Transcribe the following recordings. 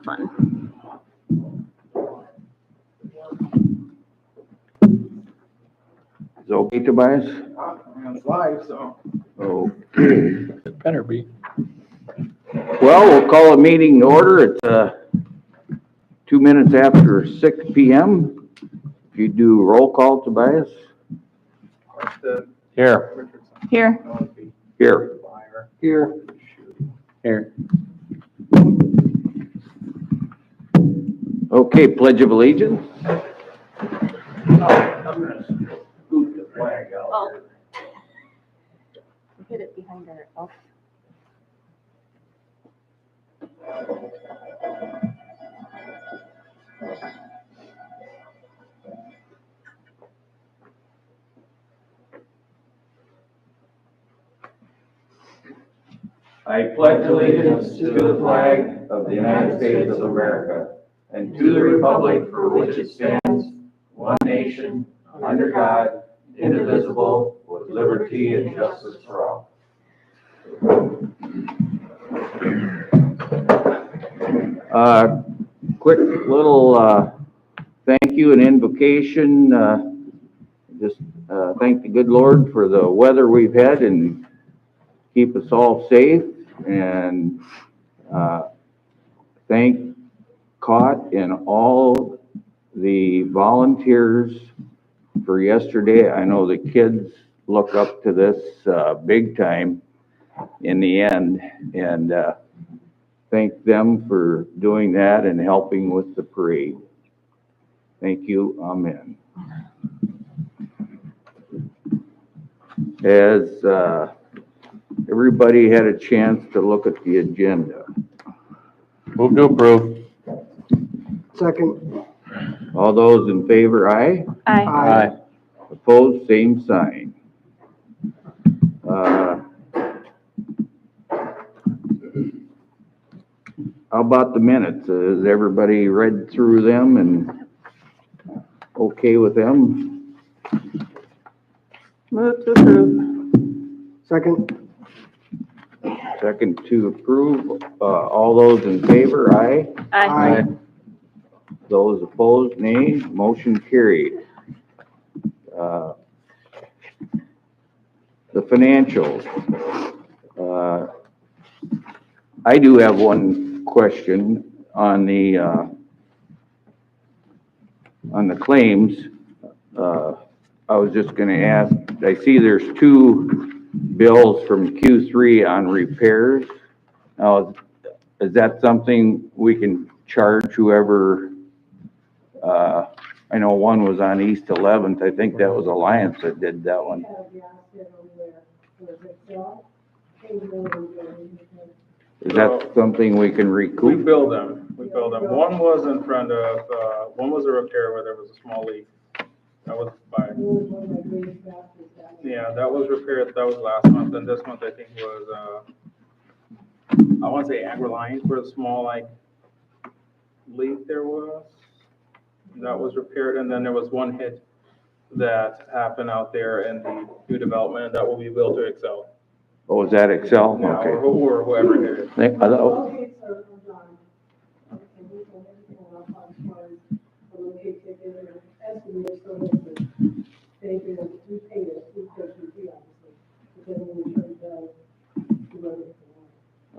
fun. Is it okay, Tobias? It's live, so. Okay. It better be. Well, we'll call a meeting to order. It's 2 minutes after 6 p.m. If you do roll call, Tobias? Here. Here. Here. Here. Here. Okay, Pledge of Allegiance. I'm gonna scoot the flag out. Oh. Hit it behind our elf. I pledge allegiance to the flag of the United States of America and to the republic for which it stands, one nation, under God, indivisible, with liberty and justice for all. Quick little thank you and invocation. Just thank the good Lord for the weather we've had and keep us all safe. And thank COT and all the volunteers for yesterday. I know the kids look up to this big time in the end, and thank them for doing that and helping with the parade. Thank you. Amen. As everybody had a chance to look at the agenda. Move to approve. Second. All those in favor, aye. Aye. Opposed, same sign. How about the minutes? Has everybody read through them and okay with them? Move to approve. Second. Second to approve. All those in favor, aye. Aye. Those opposed, nay. Motion carried. The financials. I do have one question on the claims. I was just going to ask. I see there's two bills from Q3 on repairs. Now, is that something we can charge whoever? I know one was on East 11th. I think that was Alliance that did that one. Is that something we can recoup? We bill them. One was in front of, one was a repair where there was a small leak. That was by, yeah, that was repaired. That was last month. And this month I think was, I want to say Agri-Line for a small like leak there was. That was repaired. And then there was one hit that happened out there in the new development that will be billed to Excel. Oh, was that Excel? Yeah, Okay. or whoever did it.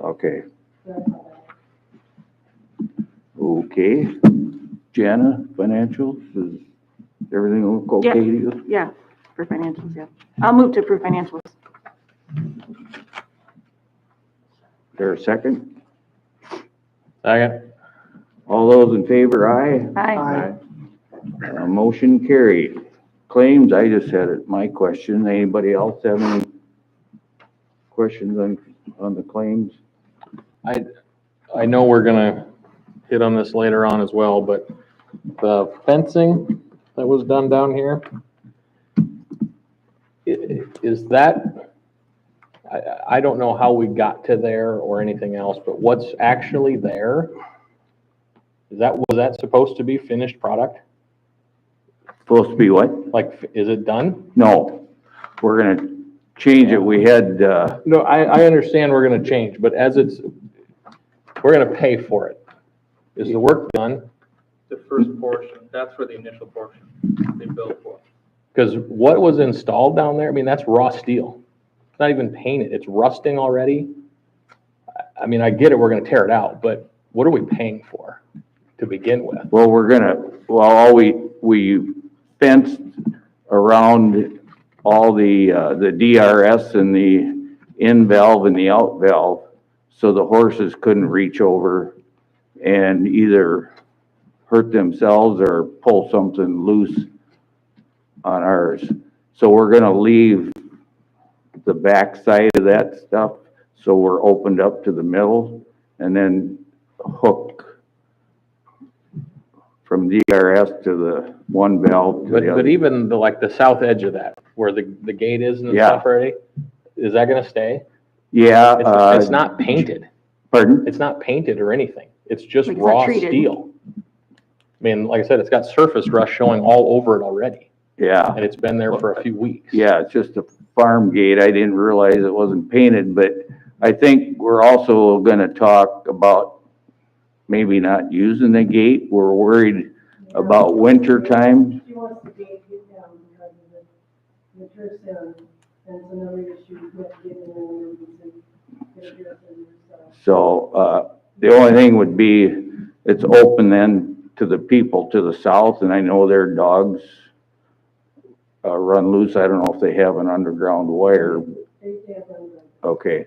Okay. Okay. Jana, financials, is everything okay to you? Yeah, for financials, yeah. I'll move to approve financials. Is there a second? Second. All those in favor, aye. Aye. Motion carried. Claims, I just had it, my question. Anybody else have any questions on the claims? I know we're gonna hit on this later on as well, but the fencing that was done down here, is that, I don't know how we got to there or anything else, but what's actually there? Was that supposed to be finished product? Supposed to be what? Like, is it done? No, we're gonna change it. We had, No, I understand we're gonna change, but we're gonna pay for it. Is the work done? The first portion, that's for the initial portion they built for. Because what was installed down there, I mean, that's raw steel. It's not even painted, it's rusting already. I mean, I get it, we're gonna tear it out, but what are we paying for to begin with? Well, all we fenced around all the DRS and the in valve and the out valve, so the horses couldn't reach over and either hurt themselves or pull something loose on ours. So we're gonna leave the back side of that stuff, so we're opened up to the middle, and then hook from DRS to the one valve to But, the other. but even like the south edge of that, where the gate is and Yeah. stuff already, is that gonna stay? Yeah, It's not painted, pardon? it's not painted or anything, it's just Like it's not raw treated. steel. I mean, like I said, it's got surface rust showing all over it already, Yeah, and it's been there for a few weeks. yeah, it's just a farm gate. I didn't realize it wasn't painted, but I think we're also gonna talk about maybe not using the gate. We're worried about winter time. She wants the gate get down because of the trips in, and it's another issue, we have to get in an emergency, get it here for yourself. So, the only thing would be, it's open then to the people to the south, and I know their dogs run loose. I don't know if they have an underground wire. They have them, Okay,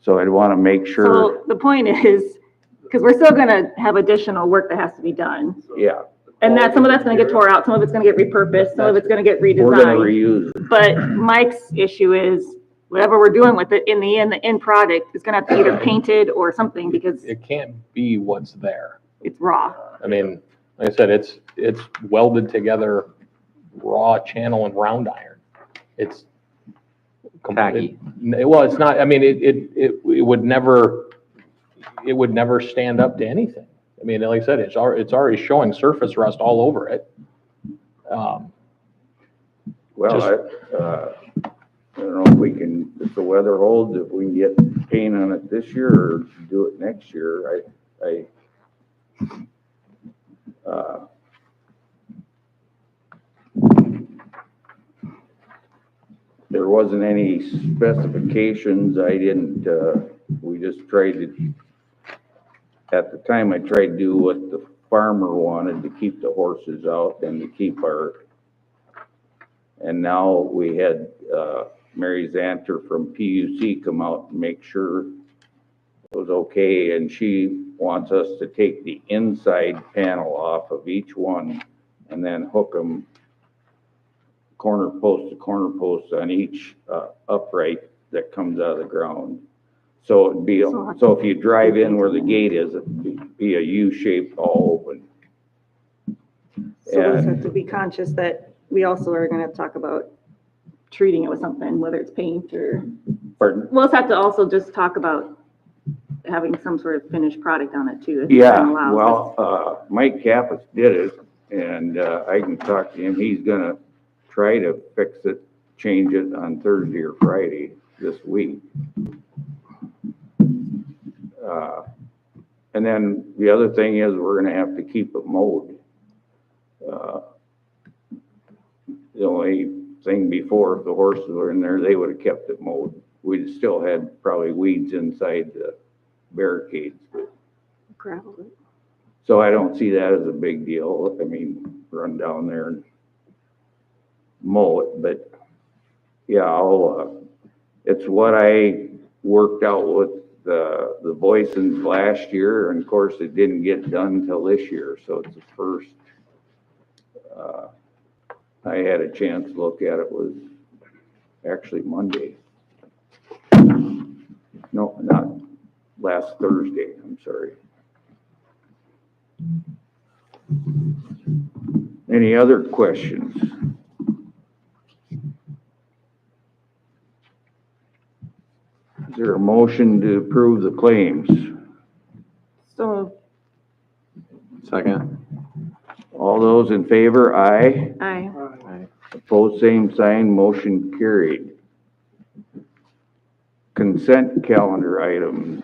so I'd want to make sure, So the point is, because we're still gonna have additional work that has to be done. yeah, And that, some of that's gonna get tore out, some of it's gonna get repurposed, some of it's gonna get we're gonna redesigned. reuse it. But Mike's issue is, whatever we're doing with it, in the end product is gonna have to be either painted or something, because It can't be what's there. it's raw. I mean, like I said, it's welded together raw channel and round iron. It's Tacky. Well, it's not, I mean, it would never stand up to anything. I mean, like I said, it's already showing surface rust all over it. Well, I don't know if we can, if the weather holds, if we can get paint on it this year or do it next year. There wasn't any specifications. I didn't, we just tried to, at the time I tried to do what the farmer wanted, to keep the horses out and to keep and now we had, Mary Zanter from PUC come out and make sure it was okay, and she wants us to take the inside panel off of each one and then hook them corner post to corner post on each, upright that comes out of the ground. So it'd be, so if you drive in where the gate is, it'd be a U shape all open. So we just And- have to be conscious that we also are gonna have to talk about treating it with something, whether it's paint or, Pardon? we'll just have to also just talk about having some sort of finished product on it too. if time Yeah, allows. well, Mike Kappas did it, and, I can talk to him. He's gonna try to fix it, change it on Thursday or Friday this week. And then the other thing is, we're gonna have to keep it mowed. The only thing before, if the horses were in there, they would've kept it mowed. We'd still had probably weeds inside the barricades. Gravel it. So I don't see that as a big deal. I mean, run down there and mow it, but yeah, it's what I worked out with the Boysons last year, and of course, it didn't get done until this year, so it's the first, I had a chance to look at it, was actually Monday. No, not last Thursday, I'm sorry. Any other questions? Is there a motion to approve the claims? So, Second. All those in favor, aye. I, Opposed, same sign, motion carried. Consent calendar items.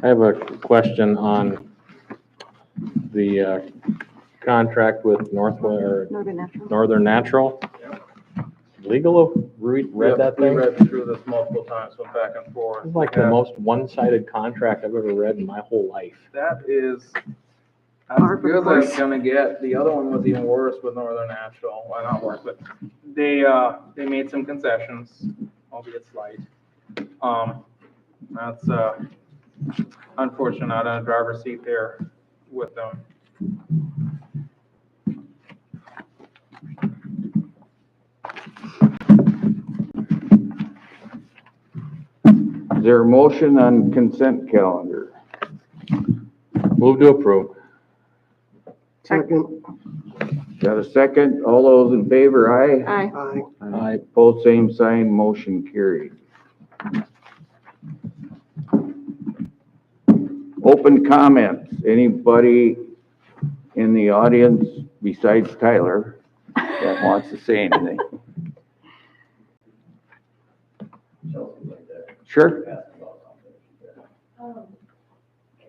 I have a question on the contract with Northern Natural. Northern Natural. Legal to read that We thing? read through this multiple times, went back and forth. It's like the most one-sided contract I've ever read in my whole life. That is as Par for the good as it's course. gonna get. The other one was even worse with Northern Natural. Well, not worse, but they made some concessions, albeit slight. That's unfortunate, not in a driver's seat there with them. Is there a motion on consent calendar? Move to approve. Second. Got a second? All those in favor, aye? Aye. Aye. Aye. Both same sign, motion carried. Open comments. Anybody in the audience besides Tyler that wants to say anything? Sure.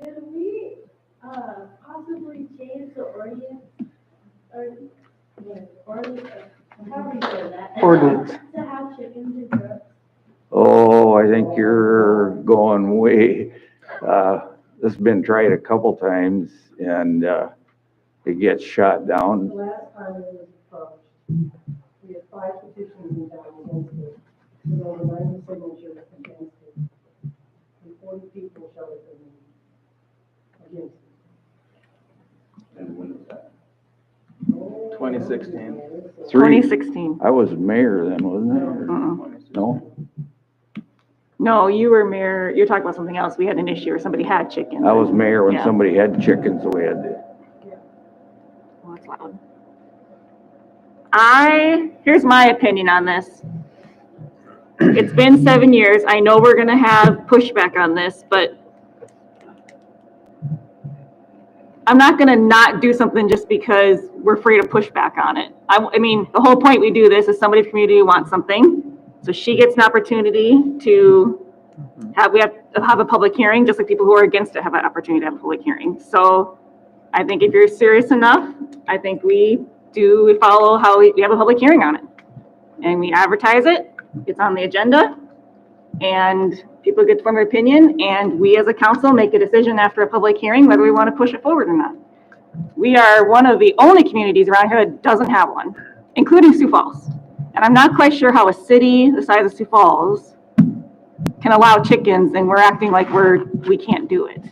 Could we, possibly change the ordinance, or, yeah, ordinance, however you say that? Ordinance. To have chickens and ducks? Oh, I think you're going way, this has been tried a couple times and, it gets shot The down. last time it was approached, we had 5 petitions in town against it, with over 90 signatures against it. And 40 people showed up against it. And when was that? 2016. Three. 2016. I was mayor then, wasn't I? Or- Mm-mm. No, No, you were mayor, you're talking about something else. We had an issue where somebody had chickens. I was mayor when Yeah. somebody had chickens, so we had to. Oh, that's loud. Here's my opinion on this. It's been 7 years. I know we're gonna have pushback on this, but I'm not gonna not do something just because we're afraid of pushback on it. I mean, the whole point we do this is somebody from the community wants something. So she gets an opportunity to we have to have a public hearing, just like people who are against it have an opportunity to have a public hearing. So I think if you're serious enough, I think we follow how we have a public hearing on it. And we advertise it, it's on the agenda, and people get to form their opinion, and we as a council make a decision after a public hearing whether we want to push it forward or not. We are one of the only communities around here that doesn't have one, including Sioux Falls. And I'm not quite sure how a city the size of Sioux Falls can allow chickens, and we're acting like we can't do it.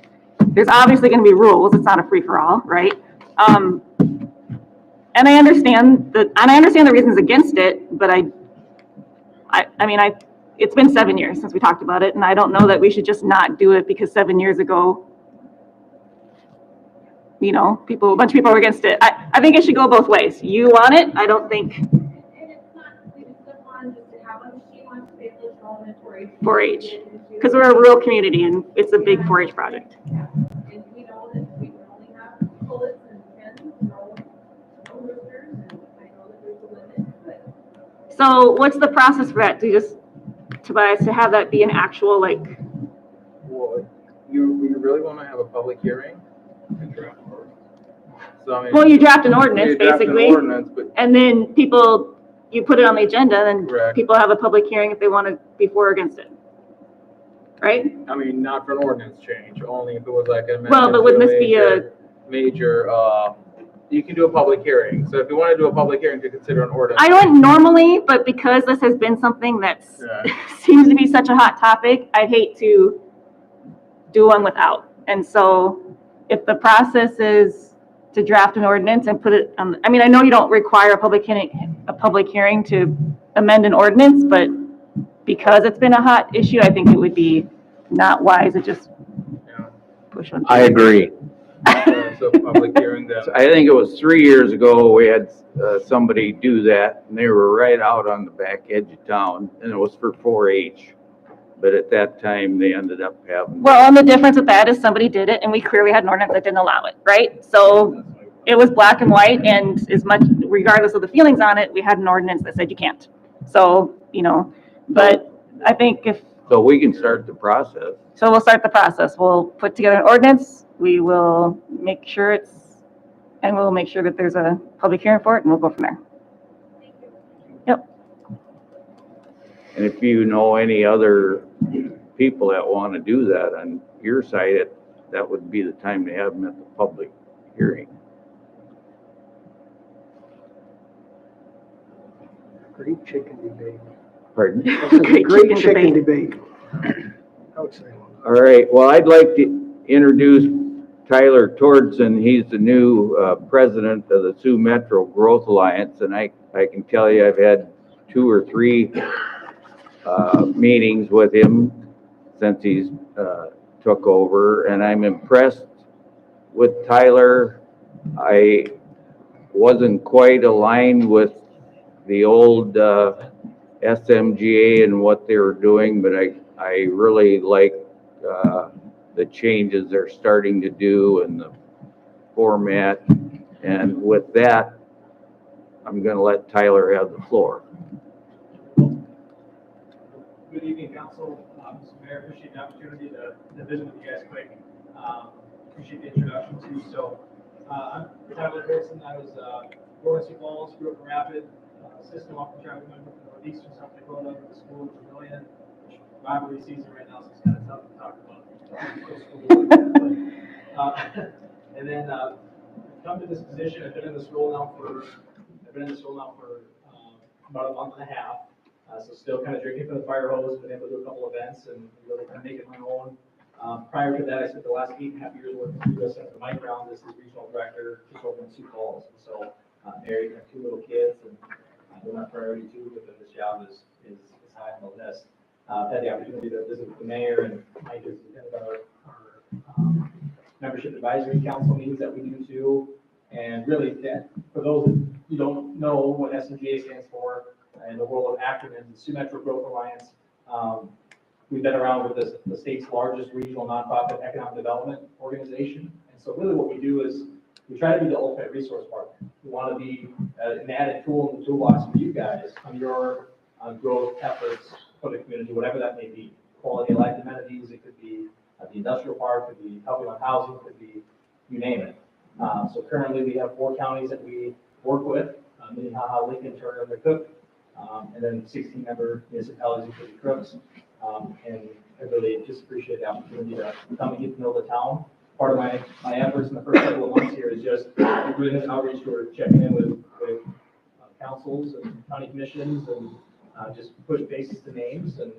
There's obviously going to be rules. It's not a free-for-all, right? And I understand the reasons against it, but it's been 7 years since we talked about it, and I don't know that we should just not do it because 7 years ago, a bunch of people were against it. I think it should go both ways. You want it, I don't think. And it's not, we just don't want just to have them, she wants to be able to show them at 4-H. 4-H, because we're a rural community and it's a big 4-H project. And we know that we can only have pullets and hens, no roosters, and I know that there's a limit, but. So what's the process for that? To have that be an actual, Well, you really want to have a public hearing? So, I mean. well, you draft an ordinance, you draft an basically, ordinance, but and then you put it on the agenda, and Correct. people have a public hearing if they want to be for or against it. Right? I mean, not for an ordinance change, only if it was like an amendment. Well, but wouldn't to this be Major, you can do a public hearing. So if you want to do a public hearing to consider an ordinance. I wouldn't normally, but because this has been something that's Yeah. seems to be such a hot topic, I'd hate to do one without. And so if the process is to draft an ordinance and put it on, I know you don't require a public hearing to amend an ordinance, but because it's been a hot issue, I think it would be not wise to just Yeah. push one. I agree. So public hearing then. I think it was 3 years ago, we had somebody do that, and they were right out on the back edge of town, and it was for 4-H. But at that time, they ended up having. Well, and the difference with that is somebody did it and we clearly had an ordinance that didn't allow it, right? So it was black and white, and regardless of the feelings on it, we had an ordinance that said you can't. So, but I think if So we can start the process. So we'll start the process. We'll put together an ordinance. We will make sure and we'll make sure that there's a public hearing for it, and we'll go from there. Yep. And if you know any other people that want to do that on your side, that would be the time to have them at the public hearing. Great chicken debate. Pardon? Great chicken debate. I would say. All right, well, I'd like to introduce Tyler Tordson. He's the new president of the Sioux Metro Growth Alliance, and I can tell you I've had 2 or 3 meetings with him since he's took over, and I'm impressed with Tyler. I wasn't quite aligned with the old SMGA and what they were doing, but I really like the changes they're starting to do and the format. And with that, I'm going to let Tyler have the floor. Good evening, Council. Mr. Mayor, appreciate the opportunity to visit with you guys quick. Appreciate the introduction too. So, I'm Tyler Tordson. I was born in Sioux Falls, grew up in Rapid, system often traffic member from Northeastern South Dakota, went to school in Vermillion, which rivalry season right now, so it's kind of tough to talk about. And then come to this position. I've been in this role now for about a month and a half. So still kind of drinking from the fire hose, been able to do a couple events and really kind of make it my own. Prior to that, I spent the last 8.5 years working for U.S. Senator Mike Brown as his regional director, just over in Sioux Falls. And so married, have 2 little kids, and they're my priority too, but this job is high on the list. Had the opportunity to visit with the mayor, and Mike has attended our membership advisory council meetings that we do too. And really, that, for those that you don't know what SMGA stands for, in the world of acronyms, the Sioux Metro Growth Alliance, we've been around with the state's largest regional nonprofit economic development organization. And so really what we do is we try to be the ultimate resource partner. We want to be an added tool in the toolbox for you guys on your growth efforts for the community, whatever that may be. Quality of life amenities, it could be the industrial park, could be helping on housing, could be, you name it. So currently we have 4 counties that we work with, Minnehaha, Lincoln, Turner, and Cook, and then 16-member municipalities, including Crooks. And I really just appreciate the opportunity to come and get to know the town. Part of my efforts in the first couple of months here is just doing this outreach. We're checking in with councils and county commissions and just push faces to names and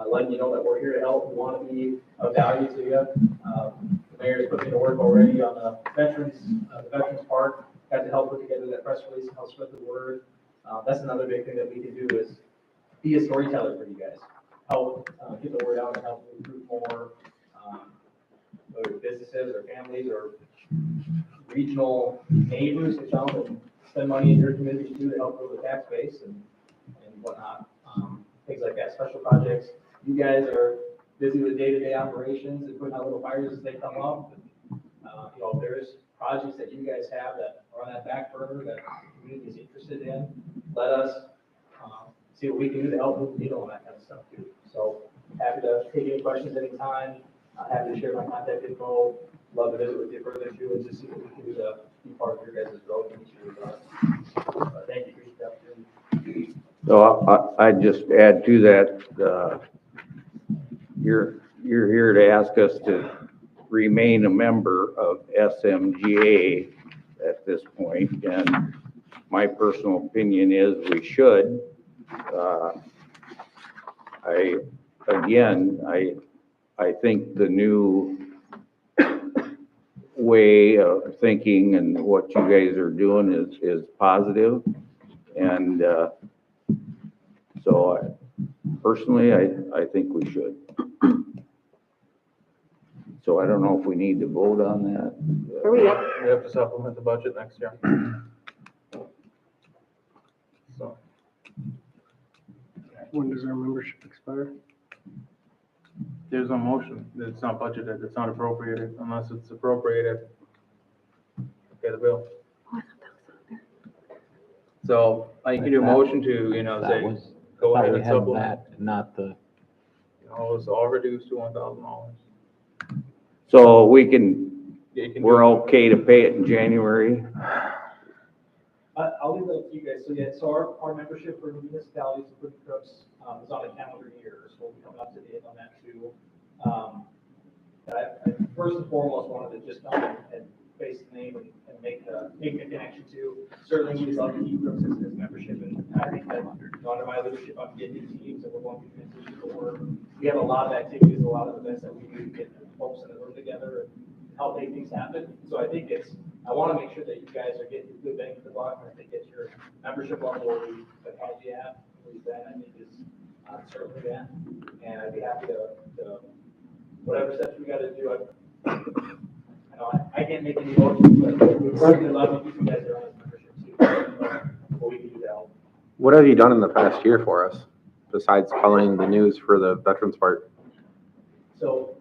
letting you know that we're here to help. We want to be of value to you. The mayor's put me to work already on the Veterans Park. Got to help put together that press release and help spread the word. That's another big thing that we can do is be a storyteller for you guys. Help get the word out and help recruit more whether businesses or families or regional neighbors to come and spend money in your community too to help grow the tax base and whatnot. Things like that, special projects. You guys are busy with day-to-day operations and putting out little fires as they come up. And, if there's projects that you guys have that are on that back burner that the community is interested in, let us see what we can do to help move the needle on that kind of stuff too. So happy to take any questions anytime. Happy to share my contact info. Love to visit with you further too and just see what we can do to be part of your guys' growth and thank you for the opportunity. So I'd just add to that, you're here to ask us to remain a member of SMGA at this point, and my personal opinion is we should. I think the new way of thinking and what you guys are doing is positive, and so personally, I think we should. So I don't know if we need to vote on that. We have to supplement the budget next year. So. When does our membership expire? There's no motion. It's not budgeted. It's not appropriated unless it's appropriated. Pay the bill. So you can do a motion to, That say, was, go thought ahead we and had supplement. that, not the, No, it's all reduced to $1,000. So Yeah, you can do we're it. okay to pay it in January? I'll leave that up to you guys. So yeah, so our membership for municipalities, including Crooks, is on a calendar year, so we'll be coming up to date on that too. I first and foremost wanted to just come and face the name and make a connection to. Certainly, we'd love to keep Crooks as membership, and I think that under my leadership, I'm getting new teams, and we're going to continue to work. We have a lot of activities, a lot of events that we do to get folks in the room together and help make things happen. So I think I want to make sure that you guys are getting good bang for the buck, and I think that your membership level where we have had you at, I think is certainly that. And I'd be happy to whatever steps we got to do. I know I can't make any motions, but we'd certainly love to keep you guys around as membership too. What we can do to help. What have you done in the past year for us, besides calling the news for the veterans part? So,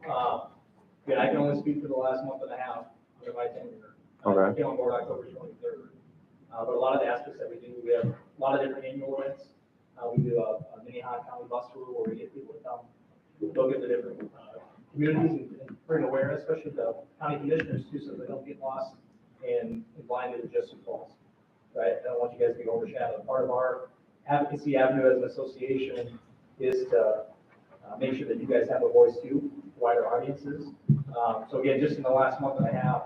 again, I can only speak for the last month and a half under my tenure. Okay. I came on board October 23rd. But a lot of the aspects that we do, we have a lot of different annual events. We do a mini hot county bus tour where we get people to come look at the different communities and bring awareness, especially the county commissioners too, so they don't get lost and blinded to just Sioux Falls. Right? I don't want you guys to be overshadowed. Part of our advocacy avenue as an association is to make sure that you guys have a voice too, wider audiences. So again, just in the last month and a half,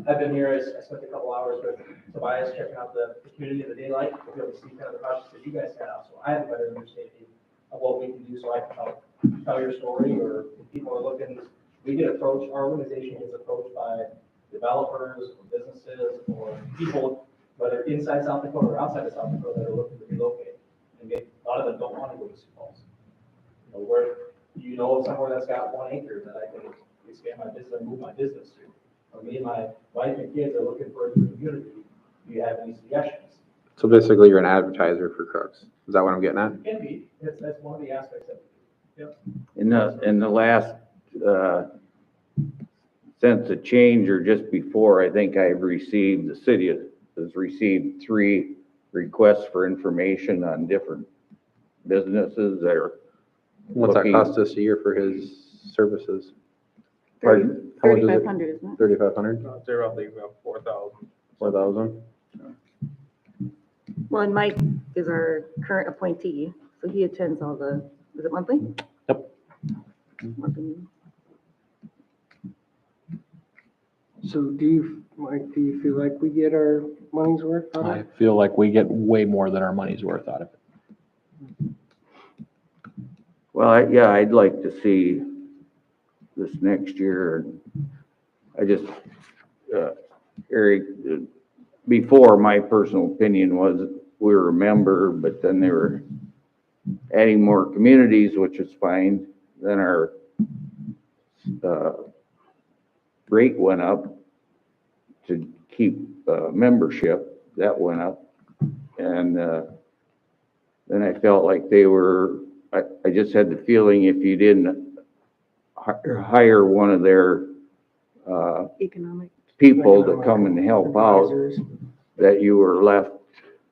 I've been here, I spent a couple hours with Tobias checking out the community of the daylight, to be able to see kind of the projects that you guys have. So I have a better understanding of what we can do, so I can help tell your story, or if people are looking, we get approached, our organization gets approached by developers or businesses or people, whether inside South Dakota or outside of South Dakota, that are looking to relocate. And a lot of them don't want to go to Sioux Falls. You know, where you know somewhere that's got 1 acre that I can expand my business and move my business to. Or me and my wife and kids are looking for a new community. Do you have any suggestions? So basically, you're an advertiser for Crooks. Is that what I'm getting at? It can be. That's one of the aspects of it. Yep. In the last, since the change or just before, I think the city has received 3 requests for information on different businesses that are What's that looking. cost us a year for his services? 30 Pardon? How much is it? 3,500, isn't it? 3,500? They're roughly about 4,000. 4,000? Well, and Mike is our current appointee, so he attends all is it monthly? Yep. Monthly meetings. So Mike, do you feel like we get our money's worth out of I it? feel like we get way more than our money's worth out of it. Well, yeah, I'd like to see this next year. I just, Eric, before, my personal opinion was we were a member, but then they were adding more communities, which is fine. Then our rate went up to keep membership. That went up. And then I felt like I just had the feeling if you didn't hire one of their Economic. people to come and help out, Advisors. that you were left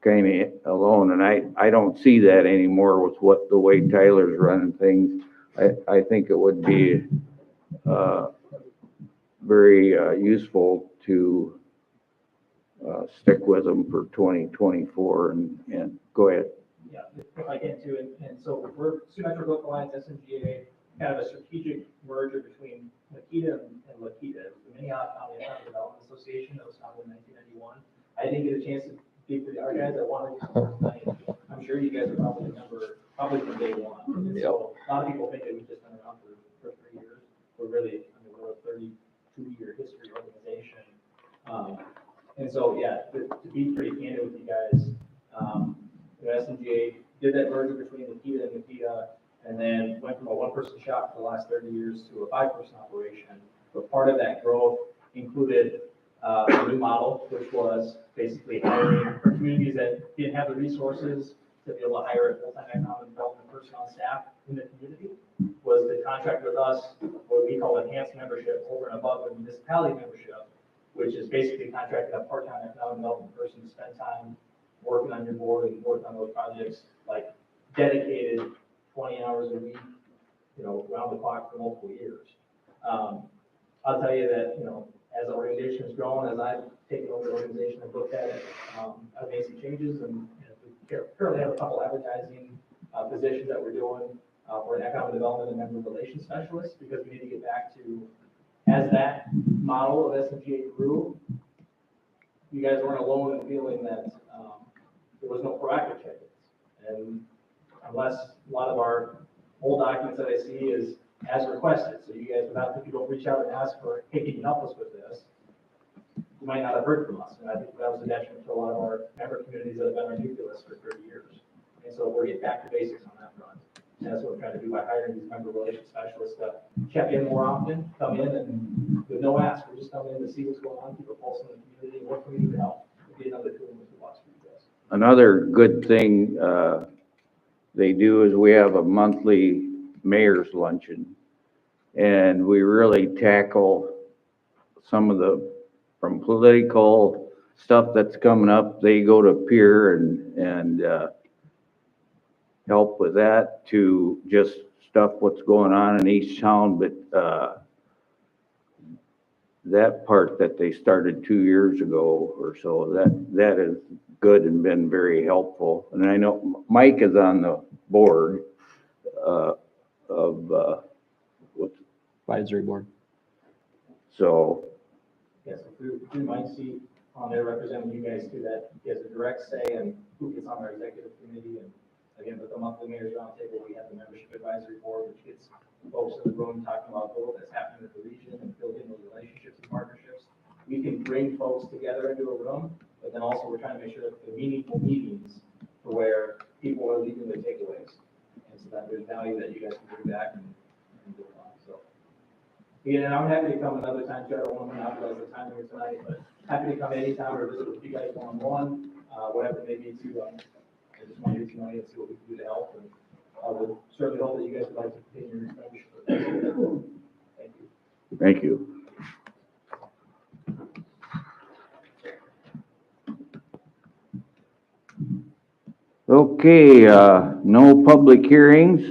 kind of alone. And I don't see that anymore with the way Tyler's running things. I think it would be very useful to stick with them for 2024 and go ahead. Yeah, if I can too, and so we're Sioux Metro Growth Alliance, SNGA, kind of a strategic merger between Makita and Lakita, the Minnehaha County Economic Development Association that was founded in 1991. I didn't get a chance to speak to our guys that wanted to. I'm sure you guys are probably probably from day one. So a lot of people think that we've just been around for 3 years. We're really, we're a 32-year history organization. And so, yeah, to be pretty candid with you guys, SNGA did that merger between Lakita and Makita, and then went from a 1-person shop for the last 30 years to a 5-person operation. But part of that growth included a new model, which was basically hiring for communities that didn't have the resources to be able to hire a full-time economic development person on staff in the community, was to contract with us what we call enhanced membership over and above the municipality membership, which is basically contracting a part-time economic development person to spend time working on your board and working on those projects, like dedicated 20 hours a week, round the clock for multiple years. I'll tell you that, as the organization has grown, as I've taken over the organization and looked at it, I've made some changes, and we currently have a couple advertising positions that we're doing for an economic development and member relations specialist, because we need to get back to, as that model of SMGA grew, you guys weren't alone in feeling that there was no proactive check-ins. And unless a lot of our old documents that I see is as requested, so you guys, if you don't reach out and ask for, hey, can you help us with this, you might not have heard from us. And I think that was a detriment to a lot of our member communities that have been our nucleus for 30 years. And so we're getting back to basics on that front. And that's what we're trying to do by hiring these member relations specialists to check in more often, come in and with no ask, we're just coming in to see what's going on, keep a pulse in the community, what can we do to help? It'll be another tool in the toolbox for you guys. Another good thing they do is we have a monthly mayor's luncheon. And we really tackle some of from political stuff that's coming up. They go to peer and help with that, to just stuff what's going on in each town. But that part that they started 2 years ago or so, that is good and been very helpful. And I know Mike is on the board of Advisory board. so Yes, through my seat on there representing you guys too, that gives a direct say in who gets on our executive committee. And again, with the monthly mayor's roundtable, we have the membership advisory board, which gets folks in the room talking about what that's happening in the region and building those relationships and partnerships. We can bring folks together into a room, but then also we're trying to make sure that the meaningful meetings for where people are leaving their takeaways. And so that there's value that you guys can bring back and build on. So, again, and I'm happy to come another time, too. I don't want to monopolize the time here tonight, but happy to come anytime or visit with you guys one-on-one, whatever it may be to, I just want to get to know you and see what we can do to help. And I would certainly hope that you guys would like to continue your membership. Thank you. thank you. Okay, no public hearings.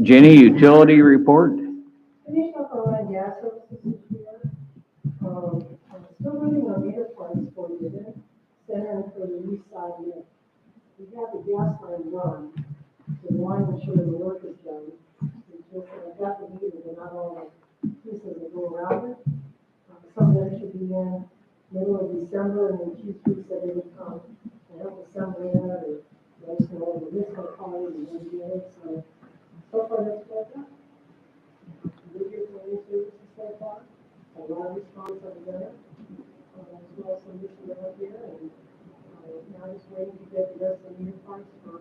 Jenny, utility report? Finish up on my gas services this year. I'm still running on meter points for the event center and for the east side unit. We have the gas line run, so we want to ensure the work is done. It's just, I've got the meter, but not all the pieces that go around it. Some of them should be in middle of December, and then Q3 said they would come and help assemble it, or let us know the list of cars and then do it. So far that's what I've done. Good year for any services so far. A lot of response over there. As well as some this around here, and now just waiting to get the rest of the meter parts for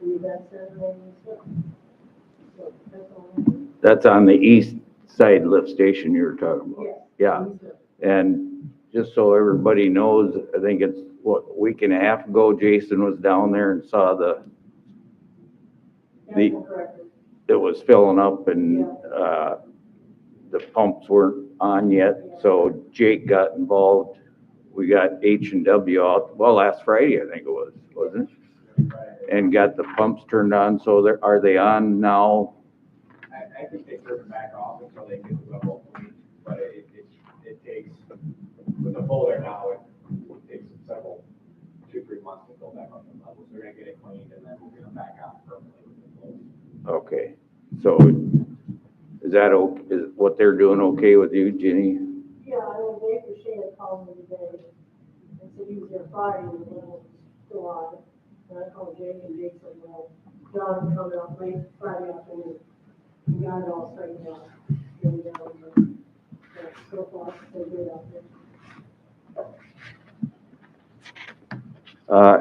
the event center and stuff. So that's all I have. That's on the east side lift station you were talking about. Yes. Yeah, and just so everybody knows, I think it's, a week and a half ago, Jason was down there and saw it was filling up, and the pumps weren't on yet, so Jake got involved. We got H&W out, well, last Friday, I think it was, wasn't it? And got the pumps turned on, so are they on now? I think they turn it back off until they get the level clean, but it takes, with the full there now, it takes several, 2-3 months to go back up the levels. They're gonna get it cleaned, and then we'll get them back on permanently with the flow. Okay, so is that is what they're doing okay with you, Jenny? Yeah, I mean, Dave Boucher had called me today and said he was there Friday and the level was still on. And I called Jake, and Jake said, well, John was coming up late Friday afternoon. We got it all straightened out. And, so far, so good out there.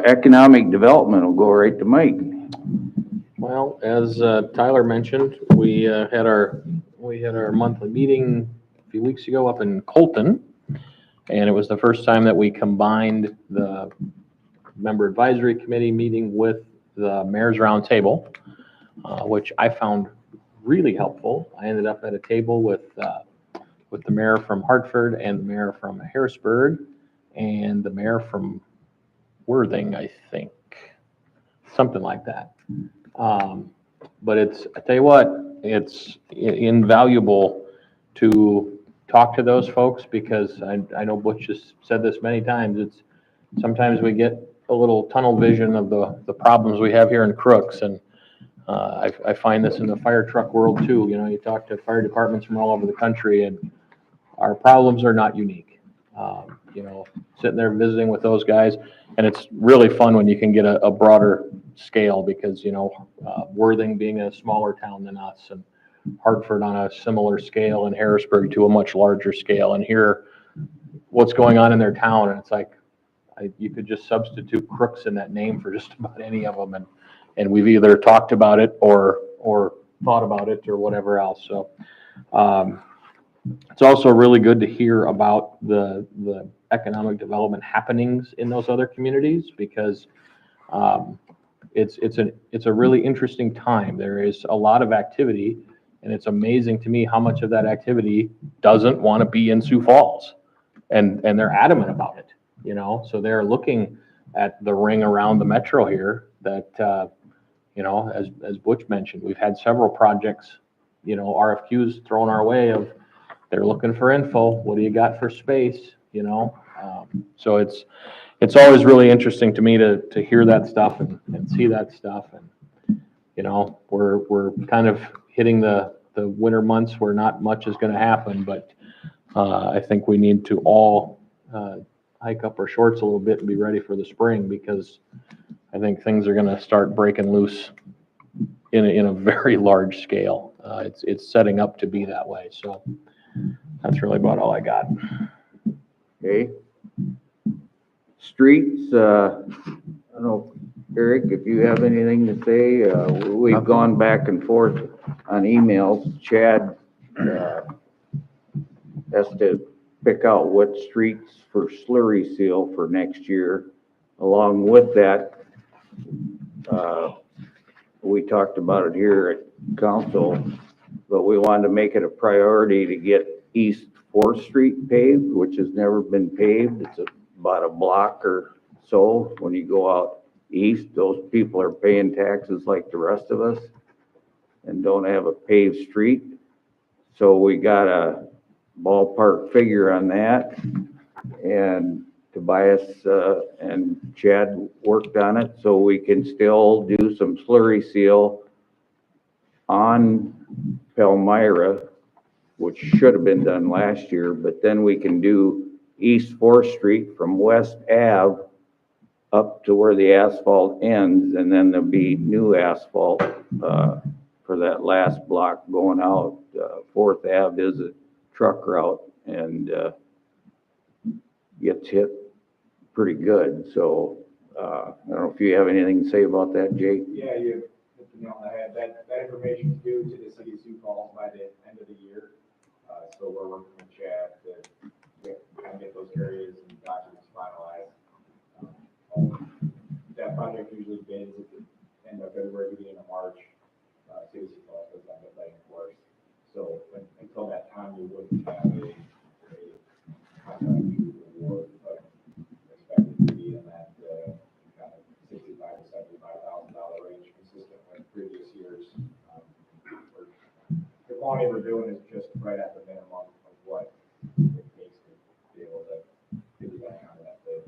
Economic development will go right to Mike. Well, as Tyler mentioned, we had our monthly meeting a few weeks ago up in Colton, and it was the first time that we combined the member advisory committee meeting with the mayor's roundtable, which I found really helpful. I ended up at a table with the mayor from Hartford and the mayor from Harrisburg and the mayor from Worthing, I think, something like that. But I tell you what, it's invaluable to talk to those folks because I know Butch has said this many times. Sometimes we get a little tunnel vision of the problems we have here in Crooks. And I find this in the fire truck world too. You know, you talk to fire departments from all over the country and our problems are not unique. You know, sitting there visiting with those guys, and it's really fun when you can get a broader scale because, you know, Worthing being a smaller town than us and Hartford on a similar scale and Harrisburg to a much larger scale and hear what's going on in their town. And it's like, you could just substitute Crooks in that name for just about any of them. And we've either talked about it or thought about it or whatever else. So, it's also really good to hear about the economic development happenings in those other communities because it's a really interesting time. There is a lot of activity, and it's amazing to me how much of that activity doesn't want to be in Sioux Falls, and they're adamant about it. You know, so they're looking at the ring around the metro here that you know, as Butch mentioned, we've had several projects, you know, RFQs thrown our way of. They're looking for info. What do you got for space? You know, so it's always really interesting to me to hear that stuff and see that stuff. And you know, we're kind of hitting the winter months where not much is going to happen, but I think we need to all hike up our shorts a little bit and be ready for the spring because I think things are going to start breaking loose in a very large scale. It's setting up to be that way. So. That's really about all I got. Okay. Streets, I don't know, Eric, if you have anything to say, we've gone back and forth on emails. Chad has to pick out what streets for slurry seal for next year. Along with that, we talked about it here at council, but we wanted to make it a priority to get East 4th Street paved, which has never been paved. It's about a block or so. When you go out east, those people are paying taxes like the rest of us and don't have a paved street. So we got a ballpark figure on that. And Tobias and Chad worked on it so we can still do some slurry seal on Palmyra, which should have been done last year, but then we can do East 4th Street from West Ave up to where the asphalt ends, and then there'll be new asphalt for that last block going out. 4th Ave is a truck route and gets hit pretty good. So I don't know if you have anything to say about that, Jake? Yeah, you hit the nail on the head. That information is due to the city of Sioux Falls by the end of the year. So we're working with Chad to get those areas and documents finalized. That project usually bids at the end of February, beginning of March. City of Sioux Falls does that letting course. So until that time, we wouldn't have a contract to award, but expected to be in that kind of $65,000 to $75,000 range, consistent with previous years. The quantity we're doing is just right at the minimum of what it takes to be able to do that kind of that bid.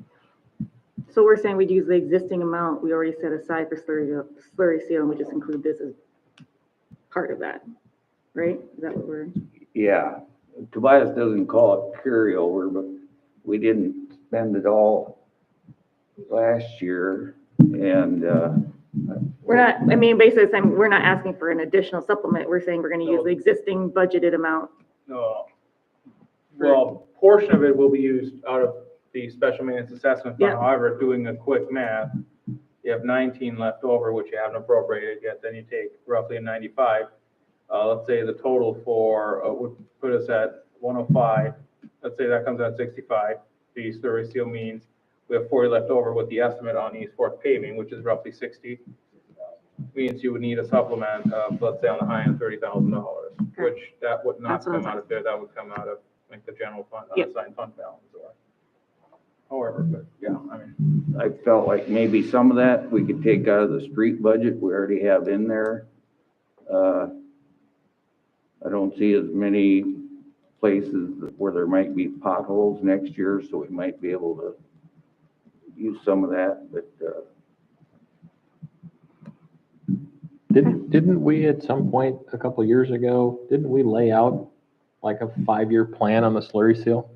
So we're saying we'd use the existing amount we already set aside for slurry seal, and we just include this as part of that, right? Is that what we're? Yeah. Tobias doesn't call it carryover, but we didn't spend it all last year, and We're not, I mean, basically saying we're not asking for an additional supplement. We're saying we're gonna use the existing budgeted amount. No. Well, portion of it will be used out of the special maintenance assessment fund. Yeah. However, doing a quick math, you have 19 left over, which you haven't appropriated yet, then you take roughly a 95. Let's say the total for, would put us at 105. Let's say that comes out 65. The slurry seal means we have 40 left over with the estimate on East 4th paving, which is roughly 60. Means you would need a supplement of, let's say on the high end, $30,000, which that would not That's what come I out of there. That would come out of like the general fund, Yep. unassigned fund balance or however, but yeah, I mean. I felt like maybe some of that we could take out of the street budget we already have in there I don't see as many places where there might be potholes next year, so we might be able to use some of that, but, Didn't we at some point a couple of years ago, didn't we lay out like a 5-year plan on the slurry seal?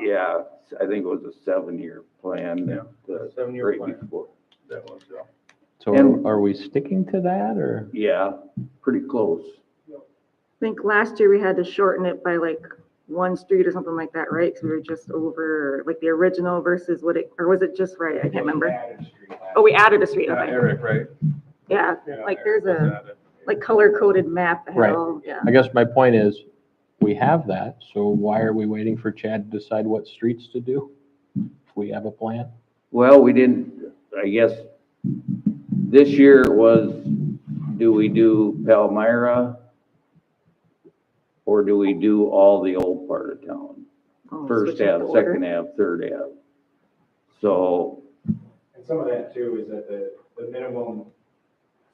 yeah, I think it was a 7-year plan. Yeah, that, 7-year right plan. before. That was, So And- are we sticking to that or? Yeah, pretty close. I think last year we had to shorten it by like one street or something like that, right? Because we were just over, like the original versus what it, or was it just right? I can't remember. Added street last Oh, we added a street, yeah, okay. Eric, right? Yeah, Yeah, like Eric there's was a, at it. like color-coded map that had Right. all, yeah. I guess my point is, we have that, so why are we waiting for Chad to decide what streets to do? If we have a plan? Well, we didn't, I guess, this year it was, do we do Palmyra? Or do we do all the old part of town? Oh, First switching Ave, the order. second Ave, third Ave. So, And some of that too is that the minimum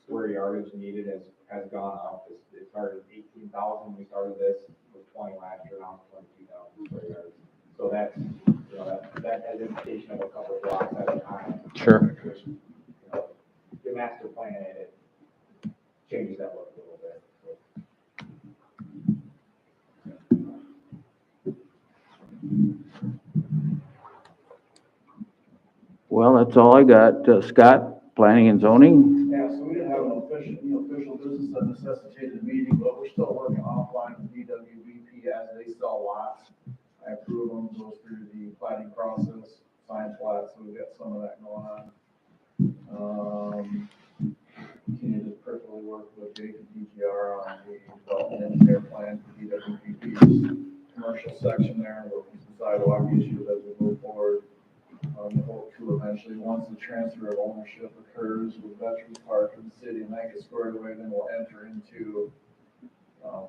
square yardage needed has gone up. It started at 18,000 when we started this, it was 20 last year, now it's 22,000 square yards. So that's, you know, that has implication of a couple of blocks at a time. Sure. Which, you know, your master plan, it changes that look a little bit. well, that's all I got. Scott, planning and zoning? Yeah, so we didn't have an official business that necessitated a meeting, but we're still working offline with DWBP as they sell lots. I approve them, goes through the planning process, sign plat, so we've got some of that going on. Continue to perfectly work with Jake and DGR on the development of their plan for DWBP's commercial section there, working some sidewalk issues as we move forward. We hope to eventually, once the transfer of ownership occurs with Veterans Park and the city, and that gets squared away, then we'll enter into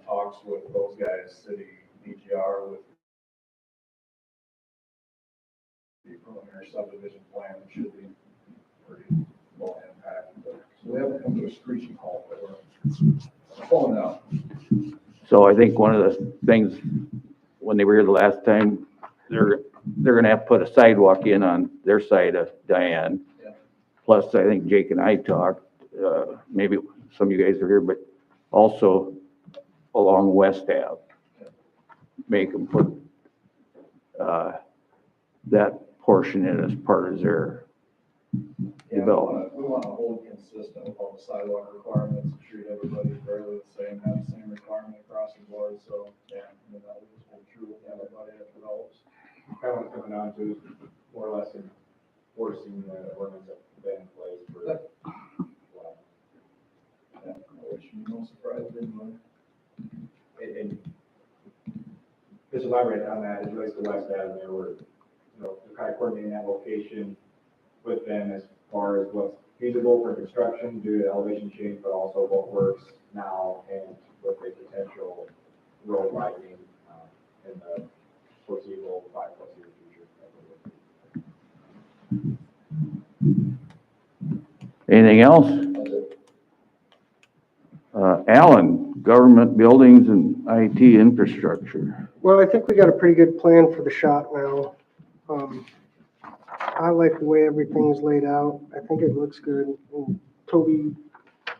talks with those guys, city, DGR, with the preliminary subdivision plan, which should be pretty low impact. But, so we haven't come to a screeching halt, but we're pulling out. So I think one of the things, when they were here the last time, they're gonna have to put a sidewalk in on their side of Diane. Yeah. Plus, I think Jake and I talked, maybe some of you guys are here, but also along West Ave. Make them put, that portion in as part of their Yeah, development. we wanna hold consistent with all the sidewalk requirements, and treat everybody fairly the same, have the same requirement across the board, so, yeah, I mean, that will just hold true with everybody that develops. Kind of what's coming down to is more or less enforcing the ordinance that's been in place for a while. Yeah, which should be no surprise to anybody. And just elaborate on that, as it relates to West Avenue, we're, you know, we're kind of coordinating that location with them as far as what's feasible for construction due to elevation change, but also what works now and with a potential road widening in the foreseeable 5+ year future. Anything else? Alan, government buildings and IT infrastructure. Well, I think we got a pretty good plan for the shop now. I like the way everything's laid out. I think it looks good. And Toby,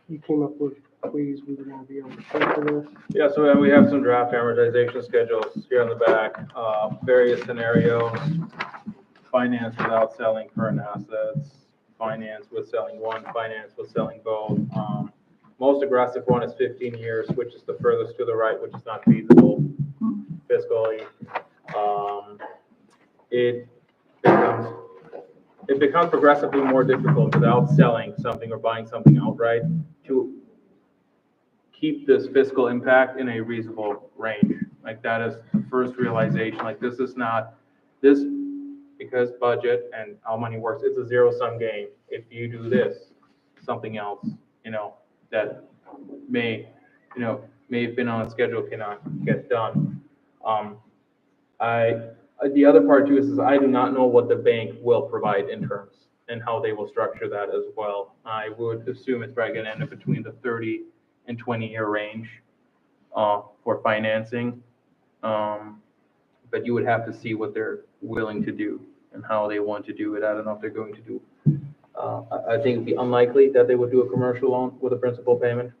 you came up with ways we were gonna be able to pay for this. Yeah, so we have some draft amortization schedules here on the back, various scenarios. Finance without selling current assets, finance with selling one, finance with selling both. Most aggressive one is 15 years, which is the furthest to the right, which is not feasible fiscally. It becomes progressively more difficult without selling something or buying something outright to keep this fiscal impact in a reasonable range. Like that is the first realization, like this is not, this, because budget and how money works, it's a zero-sum game. If you do this, something else, that may have been on a schedule cannot get done. The other part too is I do not know what the bank will provide in terms and how they will structure that as well. I would assume it's probably gonna end up between the 30 and 20-year range for financing. But you would have to see what they're willing to do and how they want to do it. I don't know if they're going to do. I think it'd be unlikely that they would do a commercial loan with a principal payment.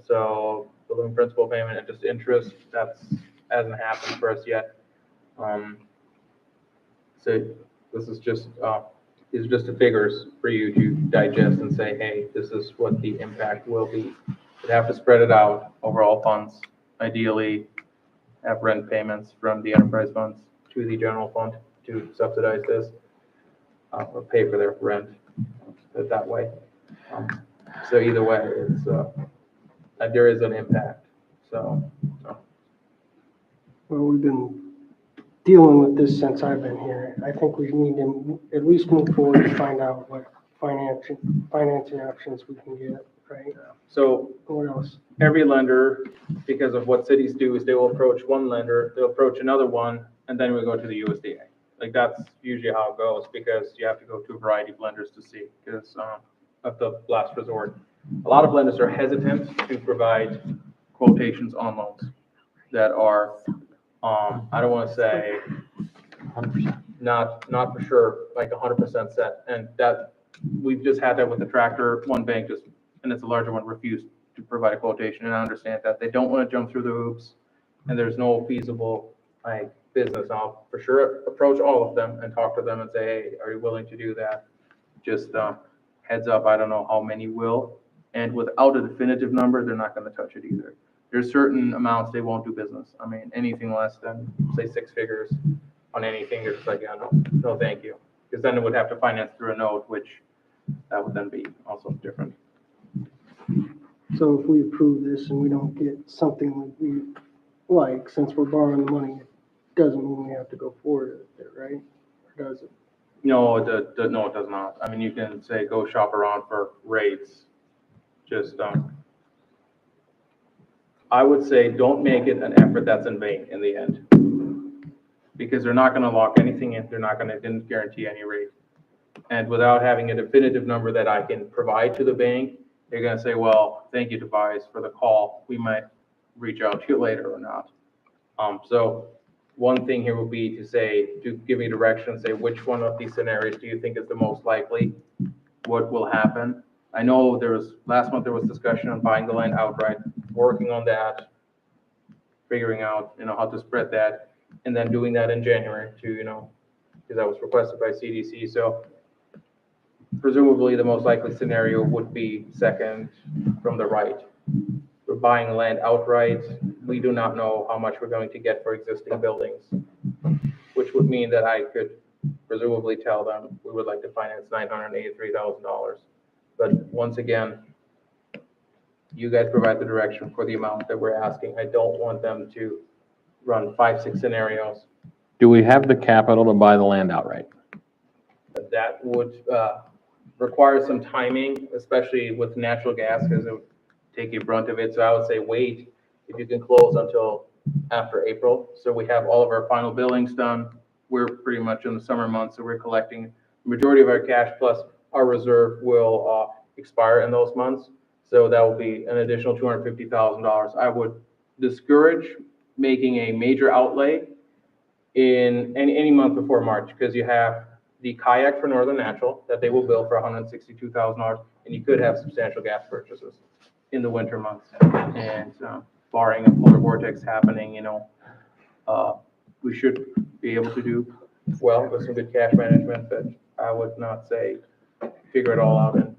So balloon principal payment and just interest, that's hasn't happened for us yet. So this is just the figures for you to digest and say, hey, this is what the impact will be. You'd have to spread it out over all funds, ideally have rent payments from the enterprise funds to the general fund to subsidize this, or pay for their rent that way. So either way, it's, there is an impact, so. Well, we've been dealing with this since I've been here. I think we need to at least move forward and find out what financing options we can get, right? So What else? every lender, because of what cities do, is they will approach one lender, they'll approach another one, and then we go to the USDA. Like that's usually how it goes, because you have to go to a variety of lenders to see, because of the last resort. A lot of lenders are hesitant to provide quotations on loans that are, I don't want to say 100%, not for sure, like 100% set. And that, we've just had that with the tractor, one bank just, and it's a larger one, refused to provide a quotation. And I understand that they don't want to jump through the hoops, and there's no feasible like business. I'll for sure approach all of them and talk to them and say, hey, are you willing to do that? Just heads up, I don't know how many will. And without a definitive number, they're not going to touch it either. There's certain amounts they won't do business. I mean, anything less than, say, 6 figures on anything, they're just like, yeah, no, thank you. Because then it would have to finance through a note, which that would then be also different. So if we approve this and we don't get something that we like, since we're borrowing the money, it doesn't mean we have to go forward with it, right? Or does it? No, it does not. I mean, you can say, go shop around for rates. Just, I would say, don't make it an effort that's in vain in the end. Because they're not gonna lock anything in, they're not gonna guarantee any rate. And without having a definitive number that I can provide to the bank, they're gonna say, well, thank you, Tobias, for the call. We might reach out to you later or not. So one thing here would be to say, to give me direction, say which one of these scenarios do you think is the most likely? What will happen? I know last month there was discussion on buying the land outright, working on that, figuring out, how to spread that, and then doing that in January to, because that was requested by CDC. So presumably the most likely scenario would be second from the right. We're buying land outright. We do not know how much we're going to get for existing buildings, which would mean that I could presumably tell them we would like to finance $983,000. But once again, you guys provide the direction for the amount that we're asking. I don't want them to run 5, 6 scenarios. Do we have the capital to buy the land outright? That would require some timing, especially with natural gas, because it would take a brunt of it. So I would say wait if you can close until after April. So we have all of our final billings done. We're pretty much in the summer months, so we're collecting the majority of our cash, plus our reserve will expire in those months. So that will be an additional $250,000. I would discourage making a major outlay in any month before March, because you have the kayak for Northern Natural that they will bill for $162,000, and you could have substantial gas purchases in the winter months. And barring a polar vortex happening, we should be able to do well with some good cash management, but I would not say figure it all out in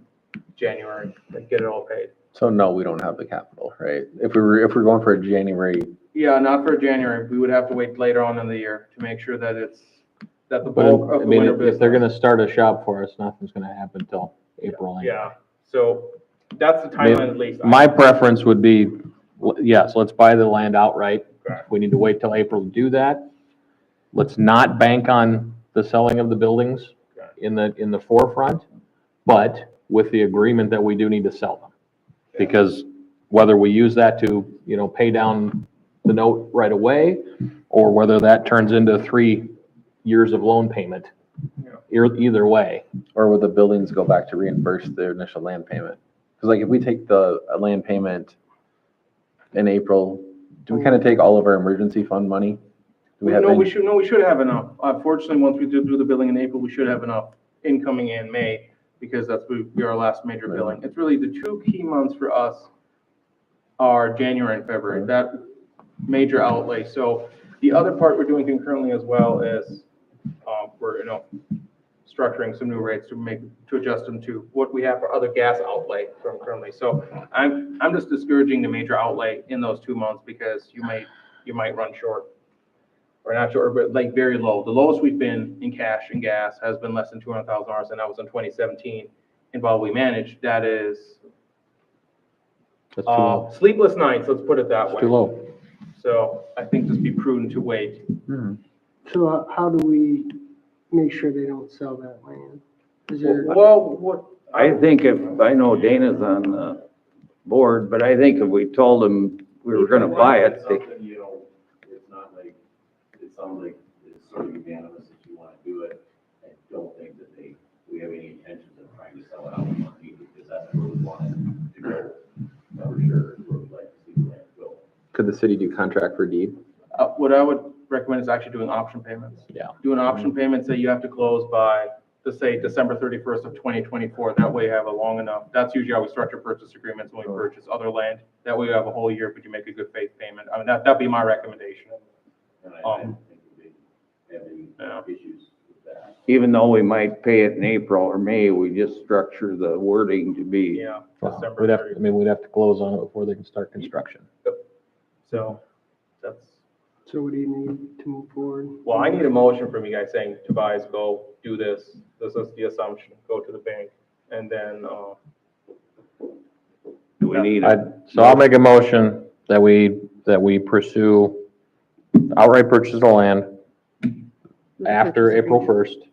January and get it all paid. So no, we don't have the capital, right? If we're going for a January. Yeah, not for January. We would have to wait later on in the year to make sure that the But bulk of I the mean, winter if business. they're gonna start a shop for us, nothing's gonna happen till April. anyway. Yeah, so that's the I mean, timeline at least. My preference would be, yes, let's buy the land outright. Okay. If we need to wait till April to do that, let's not bank on the selling of the buildings Okay. in the forefront, but with the agreement that we do need to sell them. Because whether we use that to, pay down the note right away, or whether that turns into 3 years of loan payment, either way. Or would the buildings go back to reimburse their initial land payment? Because like if we take the land payment in April, do we kind of take all of our emergency fund money? Do we have No, any? we should have enough. Fortunately, once we do the billing in April, we should have enough incoming in May, because that's will be our last major billing. It's really the two key months for us are January and February, that major outlay. So the other part we're doing concurrently as well is, we're, structuring some new rates to adjust them to what we have for other gas outlay from currently. So I'm just discouraging the major outlay in those 2 months, because you might run short. Or not short, but like very low. The lowest we've been in cash and gas has been less than $200,000, and that was in 2017. And while we managed, that is That's too low. sleepless nights, let's put it that It's way. too low. So I think just be prudent to wait. So how do we make sure they don't sell that land? Is there, Well, I think I know Dana's on the board, but I think if we told them we were gonna buy it, It's something, it's not like, it sounds like it's sort of unanimous that you want to do it. I don't think that we have any intentions of trying to sell it out in one meeting, because that's where we want it to go. For sure, where we'd like to see where it go. Could the city do contract for deed? what I would recommend is actually doing option payments. Yeah. Doing option payments that you have to close by, let's say, December 31st of 2024. That way you have a long enough, that's usually how we structure purchase agreements when we purchase other land. That way you have a whole year, but you make a good faith payment. I mean, that'd be my recommendation. And I don't think we have any issues with that. even though we might pay it in April or May, we just structure the wording to be. Yeah, Well, December We'd have, 30th. we'd have to close on it before they can start construction. So that's, so what do you need to move forward? well, I need a motion from you guys saying, Tobias, go do this. This is the assumption. Go to the bank. And then, Do we need So I'll make a motion that we pursue outright purchase of land after April 1st.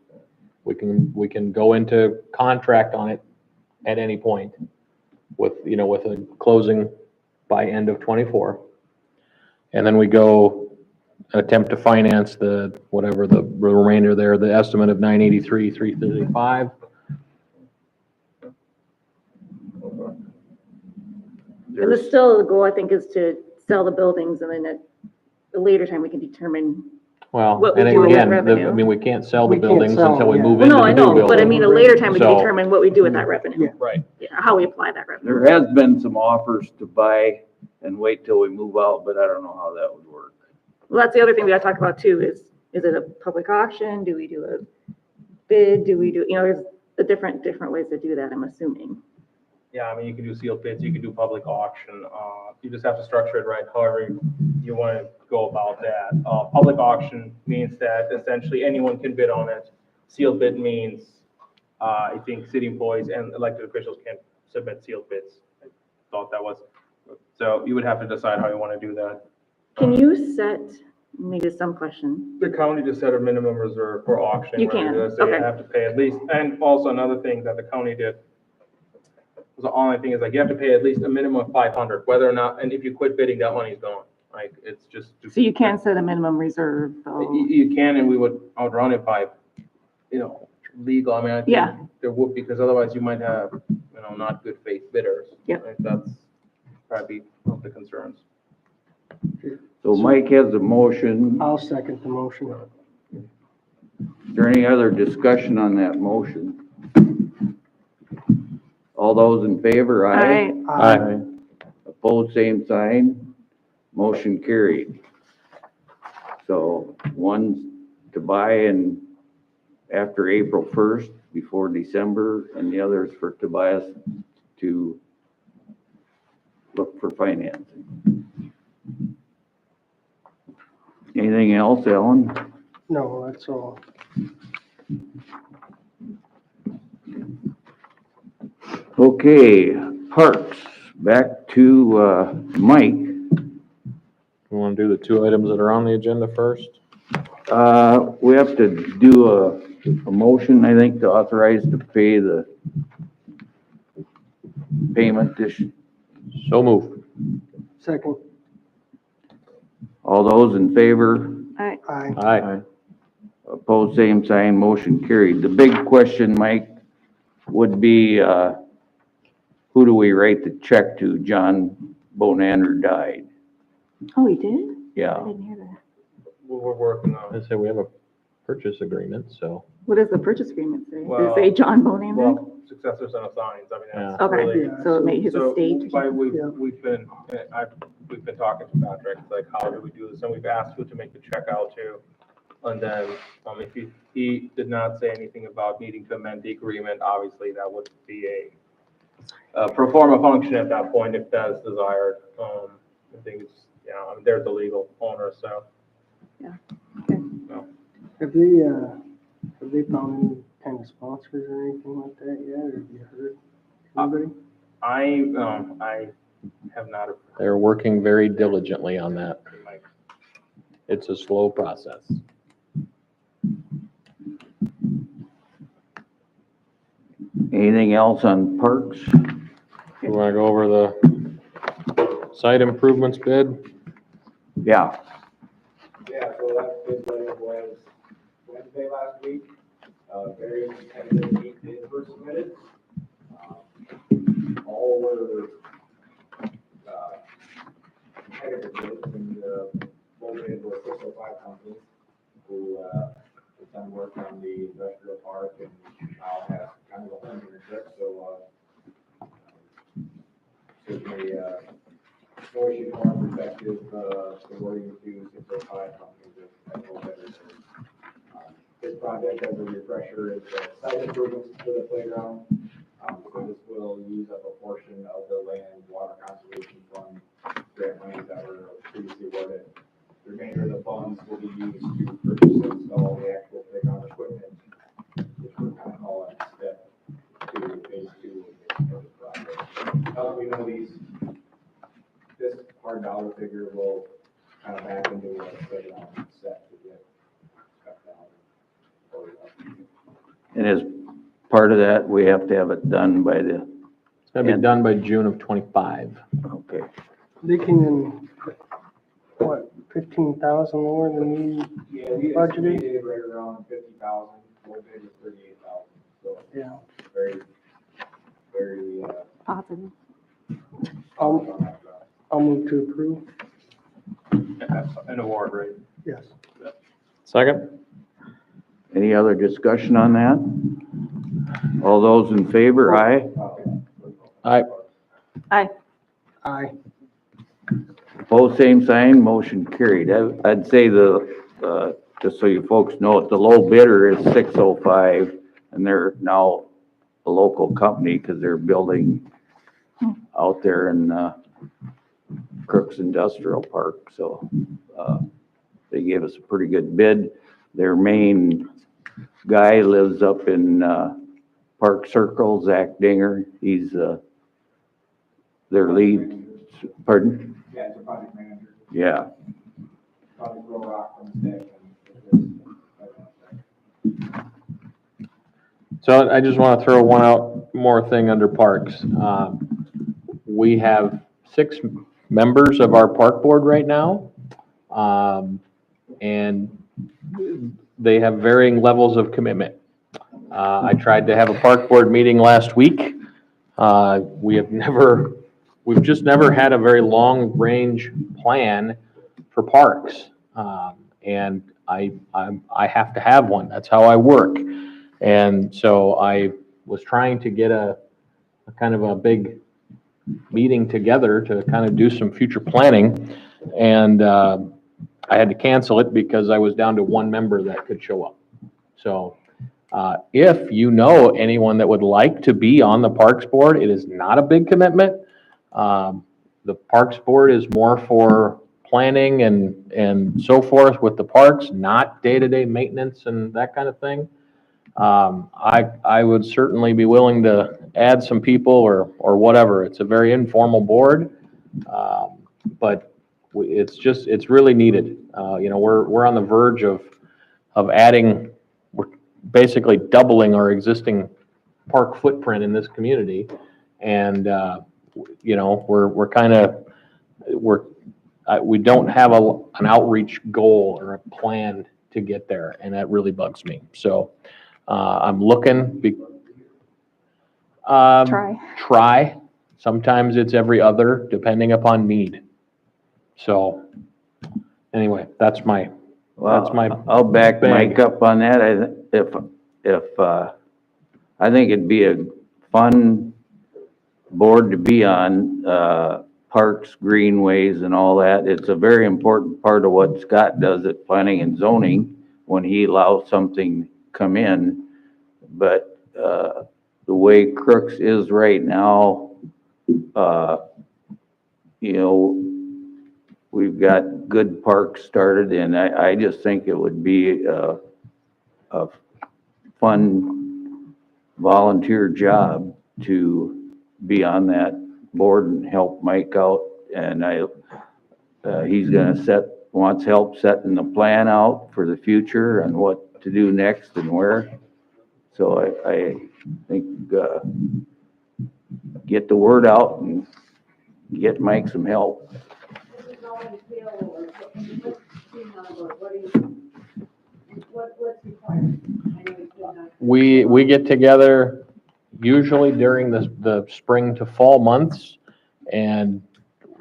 We can go into contract on it at any point with a closing by end of '24. And then we go attempt to finance the remainder there, the estimate of 983, 335. And the still, the goal, I think, is to sell the buildings, and then at a later time, we can determine. Well, What we and do with that again, revenue. I mean, we can't sell the We can't buildings sell, until we yeah. move Well, into no, the I new know, building. but I mean, a later time, we can So- determine what we do with that revenue. Yeah. Right. Yeah, how we apply that revenue. There has been some offers to buy and wait till we move out, but I don't know how that would work. Well, that's the other thing we gotta talk about too, is it a public auction? Do we do a bid? Do we do, there's a different ways to do that, I'm assuming. yeah, I mean, you can do sealed bids, you can do public auction. You just have to structure it right, however you want to go about that. Public auction means that essentially anyone can bid on it. Sealed bid means, I think city employees and elected officials can submit sealed bids. I thought that was, so you would have to decide how you want to do that. Can you set, maybe some question, The county just set a minimum reserve for auctioning. You where can, they say you okay. have to pay at least, and also another thing that the county did, was the only thing is like, you have to pay at least a minimum of 500, whether or not, and if you quit bidding, that money's gone. Like, it's just. so you can set a minimum reserve, though. You can, and I would run it by, legal, I mean, I Yeah. think there would, because otherwise you might have, not good faith bidders. Yep. I think that's probably one of the concerns. So Mike has a motion. I'll second the motion. Is there any other discussion on that motion? All those in favor, aye? Aye. Opposed, same sign. Motion carried. So one's to buy and after April 1st, before December, and the other is for Tobias to look for financing. Anything else, Ellen? No, that's all. Okay, parks, back to Mike. We want to do the two items that are on the agenda first? We have to do a motion, I think, to authorize to pay the payment this, So move. Second, all those in favor? Aye. aye. Aye. Opposed, same sign, motion carried. The big question, Mike, would be, who do we write the check to? John Bonander died. Oh, he did? I Yeah, didn't hear that. We're working on I it. said we have a purchase agreement, so. What does the purchase agreement say? Does Well, it say John Bonander? Well, successors and assigns, I mean, that's Okay, really. so it made his So, estate. we've been talking to Patrick, like, how do we do this? And we've asked who to make the check out to. And then, if he did not say anything about needing to amend the agreement, obviously that would be a pro forma function at that point if that's desired. I think it's, I mean, they're the legal owner, so. Have they found any kind of sponsors or anything like that yet, or have you heard anybody? I have not. They're working very diligently on that. It's a slow process. anything else on parks? You want to go over the site improvements bid? Yeah, Yeah, so that bid letting was Wednesday last week. Various tentative meet bids were submitted. All were, tentative bids, and, full bid was 605 companies who, have done work on the industrial park and now have kind of a home trip, so, certainly, no issue from our perspective, awarding to 605 companies at no better. This project, as a refresher, is site improvements to the playground. So this will use up a portion of the land water conservation fund grant monies that were previously awarded. The remainder of the funds will be used to purchase and install the actual playground equipment, which we're kind of calling step 2, phase 2 of the project. We know this hard dollar figure will kind of back into a playground set to get cut down. and as part of that, we have to have it done by the, It's gonna be done by June of '25. okay. They came in, what, 15,000 lower than we Yeah, we budgeted? estimated right around 50,000, full bid is 38,000, so Yeah. very, very, Positive. I'll move to approve. An award, right? Yes. Second? Any other discussion on that? All those in favor, aye? Aye. Aye. Aye. Opposed, same sign, motion carried. I'd say just so you folks know it, the low bidder is 605, and they're now a local company because they're building out there in Crooks Industrial Park, so they gave us a pretty good bid. Their main guy lives up in Park Circle, Zach Dinger. He's their lead, pardon? yeah, it's a project manager, Yeah. project roll rock from the stick. So I just want to throw more thing under parks. We have 6 members of our park board right now. And they have varying levels of commitment. I tried to have a park board meeting last week. We've just never had a very long-range plan for parks. And I have to have one. That's how I work. And so I was trying to get a kind of a big meeting together to kind of do some future planning. And I had to cancel it because I was down to 1 member that could show up. So if you know anyone that would like to be on the Parks Board, it is not a big commitment. The Parks Board is more for planning and so forth with the parks, not day-to-day maintenance and that kind of thing. I would certainly be willing to add some people or whatever. It's a very informal board, but it's really needed. We're on the verge of adding, we're basically doubling our existing park footprint in this community. And, we don't have an outreach goal or a plan to get there, and that really bugs me. So, I'm looking. Try. Sometimes it's every other, depending upon need. So, anyway, that's my I'll back bag. Mike up on that. I think it'd be a fun board to be on, parks, greenways and all that. It's a very important part of what Scott does at planning and zoning when he allows something come in. But, the way Crooks is right now, you know, we've got good parks started, and I just think it would be a fun volunteer job to be on that board and help Mike out. And he's gonna wants help setting the plan out for the future and what to do next and where. So I think, get the word out and get Mike some help. What's required? I know it's not. We get together usually during the spring to fall months and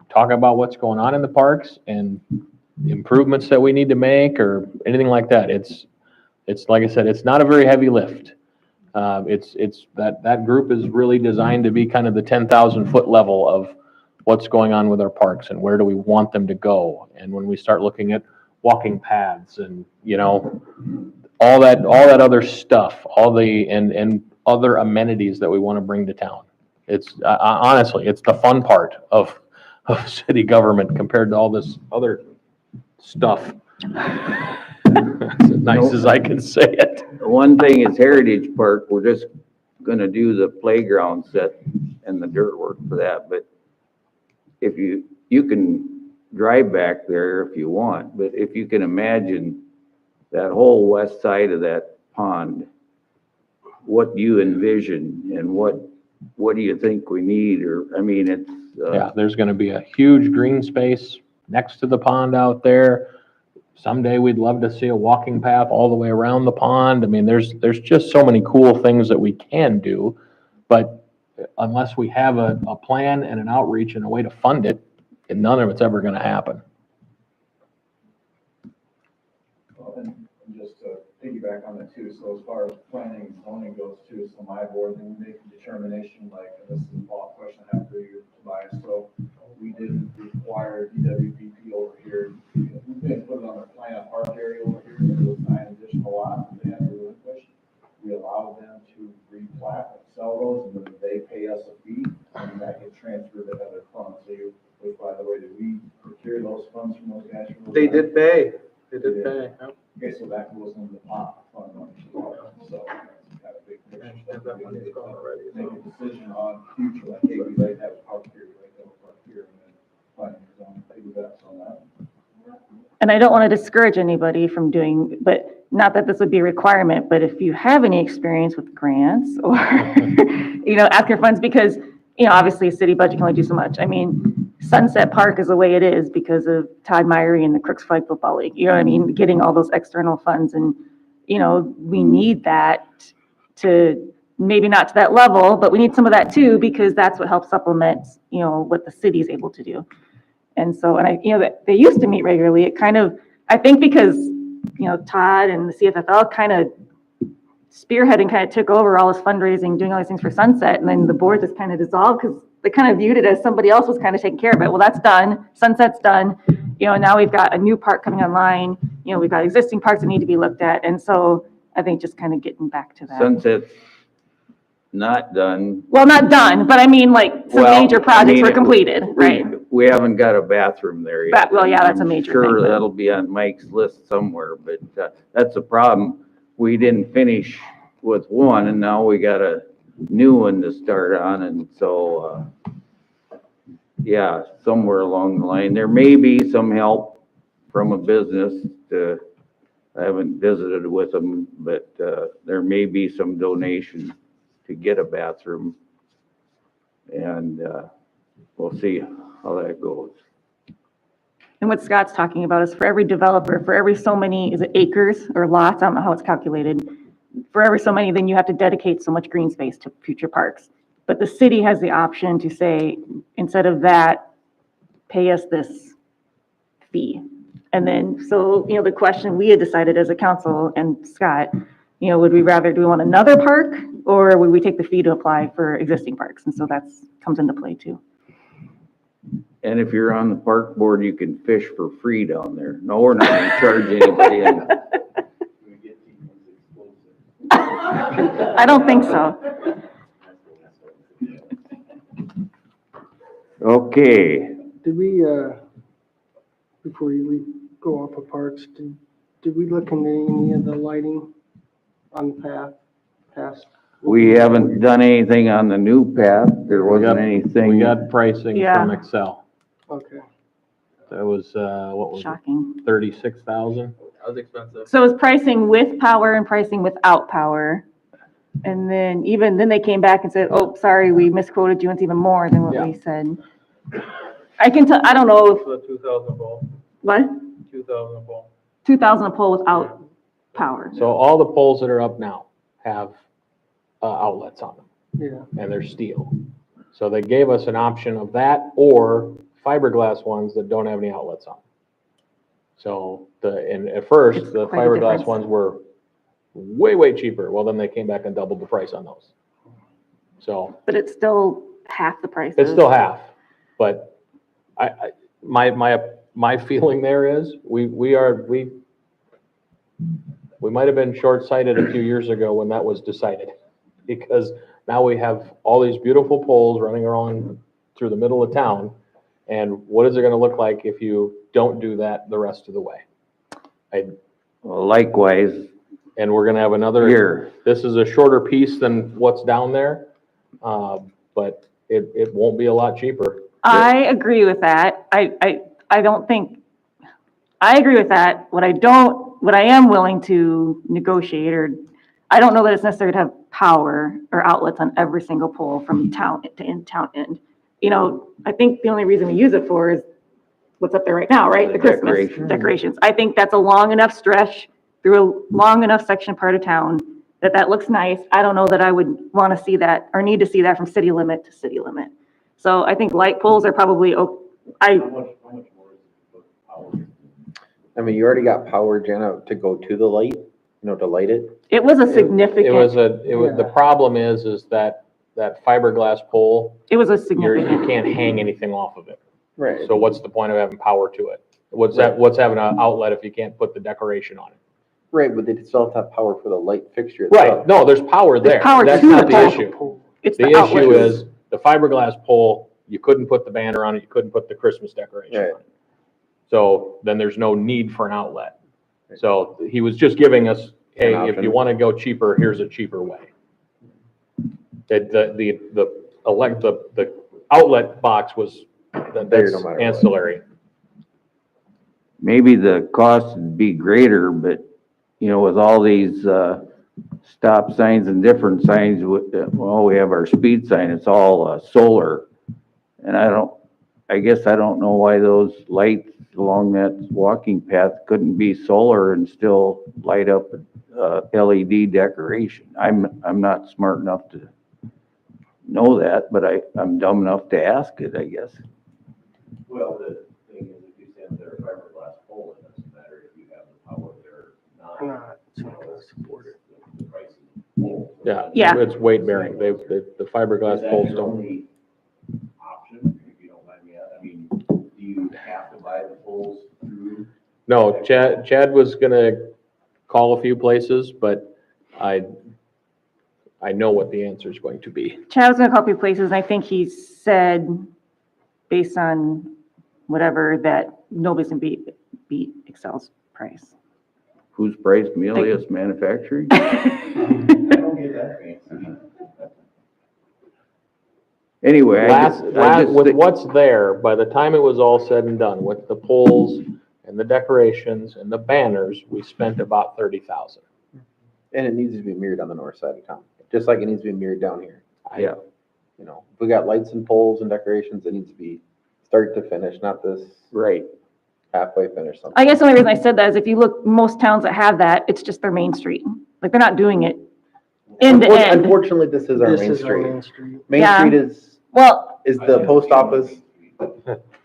talk about what's going on in the parks and improvements that we need to make or anything like that. It's like I said, it's not a very heavy lift. It's that group is really designed to be kind of the 10,000 foot level of what's going on with our parks and where do we want them to go. And when we start looking at walking paths and, you know, all that other stuff, and other amenities that we want to bring to town. It's honestly, it's the fun part of city government compared to all this other stuff. As nice as I can say it. One thing is Heritage Park, we're just gonna do the playground set and the dirt work for that, but if you can drive back there if you want, but if you can imagine that whole west side of that pond, what do you envision and what do you think we need? Or, I mean, it's, Yeah, there's gonna be a huge green space next to the pond out there. Someday we'd love to see a walking path all the way around the pond. I mean, there's just so many cool things that we can do, but unless we have a plan and an outreach and a way to fund it, none of it's ever gonna happen. Well, and just to piggyback on that too, so as far as planning and zoning goes too, so my board, then we make a determination, like, and this is a follow-up question I have for you, Tobias, so we didn't require DWPP over here, we didn't put it on the plan, park area over here, there was 9 additional lots that they had to relinquish. We allow them to replat and sell those, and then they pay us a fee, and that gets transferred to other funds. So you, which, by the way, did we procure those funds from those guys? They did pay. They did pay. Yep. Okay, so that goes into the pot fund money as well, so it's kind of big picture stuff. That money's gone already. Make a decision on future, like, hey, we'd like to have a park here, we'd like to have a park here, and then planning zone, piggybacks on that. And I don't want to discourage anybody from doing, but not that this would be a requirement, but if you have any experience with grants or, you know, after funds, because, you know, obviously a city budget can only do so much. I mean, Sunset Park is the way it is because of Todd Myrie and the Crooks Flag Football League. You know what I mean? Getting all those external funds, and, you know, we need that to, maybe not to that level, but we need some of that too, because that's what helps supplement, you know, what the city is able to do. And so, and you know, that they used to meet regularly. It kind of, I think because, you know, Todd and the CFFL kind of spearheading kind of took over all this fundraising, doing all these things for Sunset, and then the board just kind of dissolved because they kind of viewed it as somebody else was kind of taking care of it. Well, that's done. Sunset's done. You know, now we've got a new park coming online. You know, we've got existing parks that need to be looked at. And so I think just kind of getting back to that. Sunset's not done. Well, not done, but I mean, like, some Well, major I projects mean, were completed, right? We haven't got a bathroom there yet. Well, yeah, that's a major thing, Sure, but- that'll be on Mike's list somewhere, but that's a problem. We didn't finish with one, and now we got a new one to start on, and so, yeah, somewhere along the line, there may be some help from a business I haven't visited with them, but there may be some donation to get a bathroom, and we'll see how that goes. And what Scott's talking about is for every developer, for every so many, is it acres or lots? I don't know how it's calculated. For every so many, then you have to dedicate so much green space to future parks. But the city has the option to say, instead of that, pay us this fee. And then, so, the question we had decided as a council, and Scott, would we rather, do we want another park, or would we take the fee to apply for existing parks? And so that's, comes into play too. And if you're on the park board, you can fish for free down there. No, we're not gonna charge anybody. I don't think so. Okay, Did we, before we go off of parks, did we look into any of the lighting on the path past? we haven't done anything on the new path. There wasn't We anything. got pricing Yeah. from Excel. Okay. That was, what was it, Shocking. 36,000? That was expensive. So it's pricing with power and pricing without power. And then then they came back and said, oh, sorry, we misquoted you. It's even more than what Yeah. we said. I can tell, I don't know if, For the 2,000 pole, what? 2,000 pole. 2,000 a pole without power. So all the poles that are up now have outlets on them, Yeah. and they're steel. So they gave us an option of that or fiberglass ones that don't have any outlets on. So and at first, It's the quite a fiberglass difference. ones were way cheaper. Well, then they came back and doubled the price on those. So But it's still half the price. it's still half, but my feeling there is we might have been short-sighted a few years ago when that was decided, because now we have all these beautiful poles running around through the middle of town, and what is it gonna look like if you don't do that the rest of the way? Well, likewise, And we're gonna have another, here, this is a shorter piece than what's down there, but it won't be a lot cheaper. I agree with that. I don't think, I agree with that. What I am willing to negotiate, or I don't know that it's necessary to have power or outlets on every single pole from town to town end. I think the only reason we use it for is what's up there right now, right? The The Christmas decorations. decorations. I think that's a long enough stretch through a long enough section part of town that looks nice. I don't know that I would want to see that or need to see that from city limit to city limit. So I think light poles are probably, How much more is it for power? I mean, you already got power, Jenna, to go to the light, to light it. it was a It was significant, the problem is that fiberglass pole, it was a you significant. can't hang anything off of it. Right. So what's the point of having power to it? What's having an outlet if you can't put the decoration on it? Right, but they still have to have power for the light fixture itself. Right, no, there's power there. There's power That's to not the the pole. issue. It's The the issue outlets. is the fiberglass pole, you couldn't put the banner on it, you couldn't put the Christmas decoration Right. on it. So then there's no need for an outlet. So he was just giving us, hey, An if you option. want to go cheaper, here's a cheaper way. The outlet box was, There that's no matter what. ancillary. maybe the cost would be greater, but, with all these, stop signs and different signs, we have our speed sign, it's all, solar. And I guess I don't know why those lights along that walking path couldn't be solar and still light up, LED decoration. I'm not smart enough to know that, but I'm dumb enough to ask it, I guess. Well, the thing is, if you stand there a fiberglass pole, it doesn't matter if you have the power there or not. It's not gonna support it. The price of the pole. Yeah. It's weight bearing. The fiberglass Is that poles your don't. only option, if you don't mind me asking? I mean, do you have to buy the poles through? No, Chad was gonna call a few places, but I know what the answer is going to be. Chad was gonna call a few places, and I think he said, based on whatever, that nobody's gonna beat Excel's price. Whose price? Melius Manufacturing? I don't get that fancy. Anyway, I just With think- what's there, by the time it was all said and done, with the poles and the decorations and the banners, we spent about 30,000. And it needs to be mirrored on the north side of town, just like it needs to be mirrored down here. Yeah. If we got lights and poles and decorations, it needs to be start to finish, not this Right. halfway finish something. I guess the only reason I said that is if you look, most towns that have that, it's just their main street. Like, they're not doing it End to end. Unfortunately, this is our This main is our street. main street. Main Yeah. Street is Well, the post office.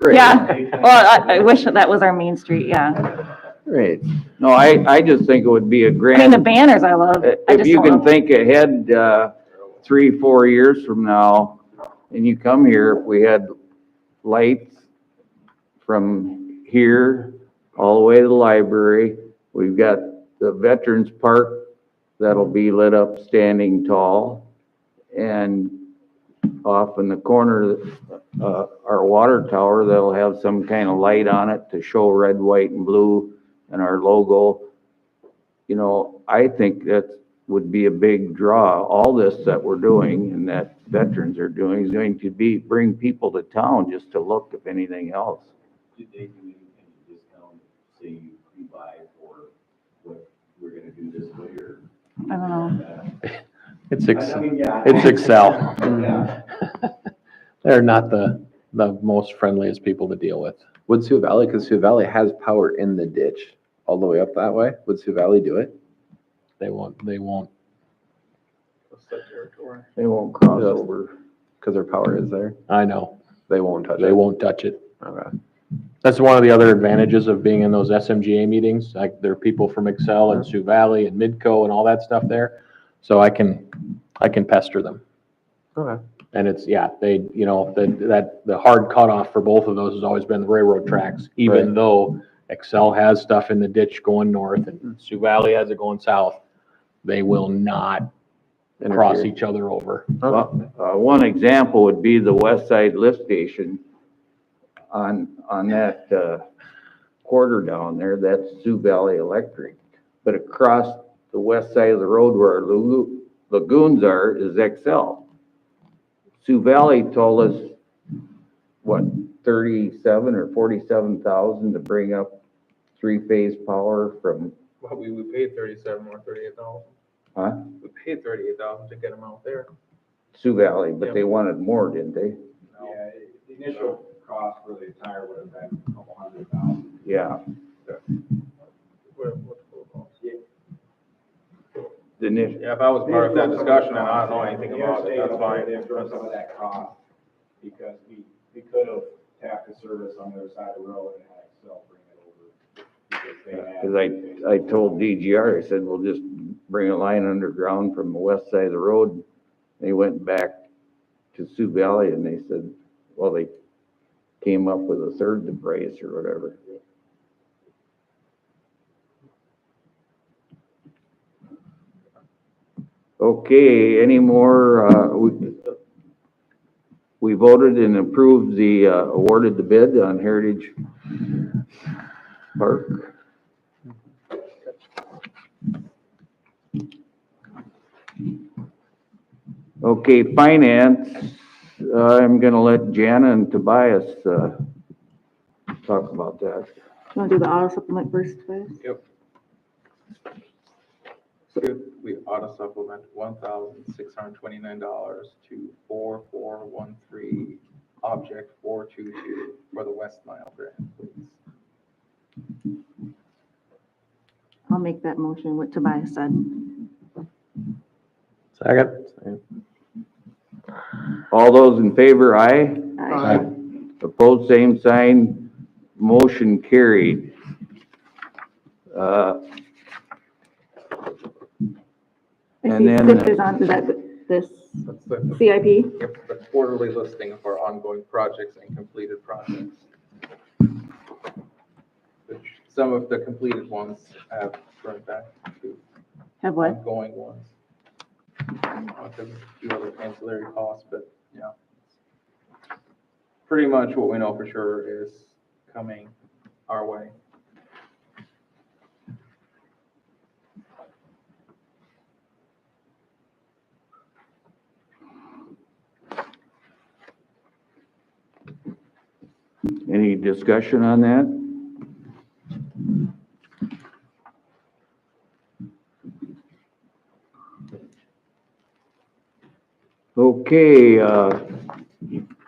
Right. yeah, well, I wish that was our main street, yeah. Right. No, I just think it would be a I mean, the grand, banners I love. I if just you don't can love- think ahead, 3-4 years from now, and you come here, if we had lights from here all the way to the library, we've got the Veterans Park that'll be lit up standing tall, and off in the corner, our water tower, that'll have some kind of light on it to show red, white, and blue and our logo. You know, I think that would be a big draw. All this that we're doing and that veterans are doing is going to bring people to town just to look, if anything else. Did they do any discount, say you pre-buy for what we're gonna do this way, or? I don't know. It's I mean, yeah. It's Excel. Yeah. They're not the most friendliest people to deal with. Would Sioux Valley, because Sioux Valley has power in the ditch all the way up that way, would Sioux Valley do it? They won't. What's that territory? They won't cross Yes. over. Because their power is there. I know. They won't touch it. They won't touch it. Okay. That's one of the other advantages of being in those SMGA meetings. Like, there are people from Excel and Sioux Valley and Midco and all that stuff there. So I can pester them. Okay. And it's, yeah, they, you know, the hard cutoff for both of those has always been the railroad tracks, even Right. though Excel has stuff in the ditch going north and Sioux Valley has it going south. They will not cross Interfere. each other over. Well, one example would be the west side lift station on that, quarter down there, that's Sioux Valley Electric. But across the west side of the road where our lagoons are is Excel. Sioux Valley told us, what, 37 or 47,000 to bring up three-phase power from, Well, we paid 37 or 38,000. huh? We paid 38,000 to get them out there. Sioux Valley, but they wanted more, didn't they? Yeah, the initial cost for the entire would have been a couple $100,000. Yeah. What's the cost? The initial, Yeah, if I was part of that discussion and I don't know anything about it, that's fine. They absorbed some of that cost because we could have tapped the service on the other side of the road and had Excel bring it over. Because they had. because I told DGR, I said, we'll just bring a line underground from the west side of the road. They went back to Sioux Valley and they said, well, they came up with a third the price or whatever. Okay, any more, we voted and approved awarded the bid on Heritage Park. Okay, finance, I'm gonna let Jana and Tobias, talk about that. You wanna do the auto supplement first, please? Yep. We auto supplement $1,629 to 4413, object 422 for the West Nile grant, please. I'll make that motion, what Tobias said. Second. All those in favor, aye? Aye. Opposed, same sign, motion carried. I And see then- SIP is on, is that this That's the, CIP? yep, the quarterly listing of our ongoing projects and completed projects. Which some of the completed ones have turned back to Have what? ongoing ones. Because a few other ancillary costs, but yeah. Pretty much what we know for sure is coming our way. Any discussion on that? Okay,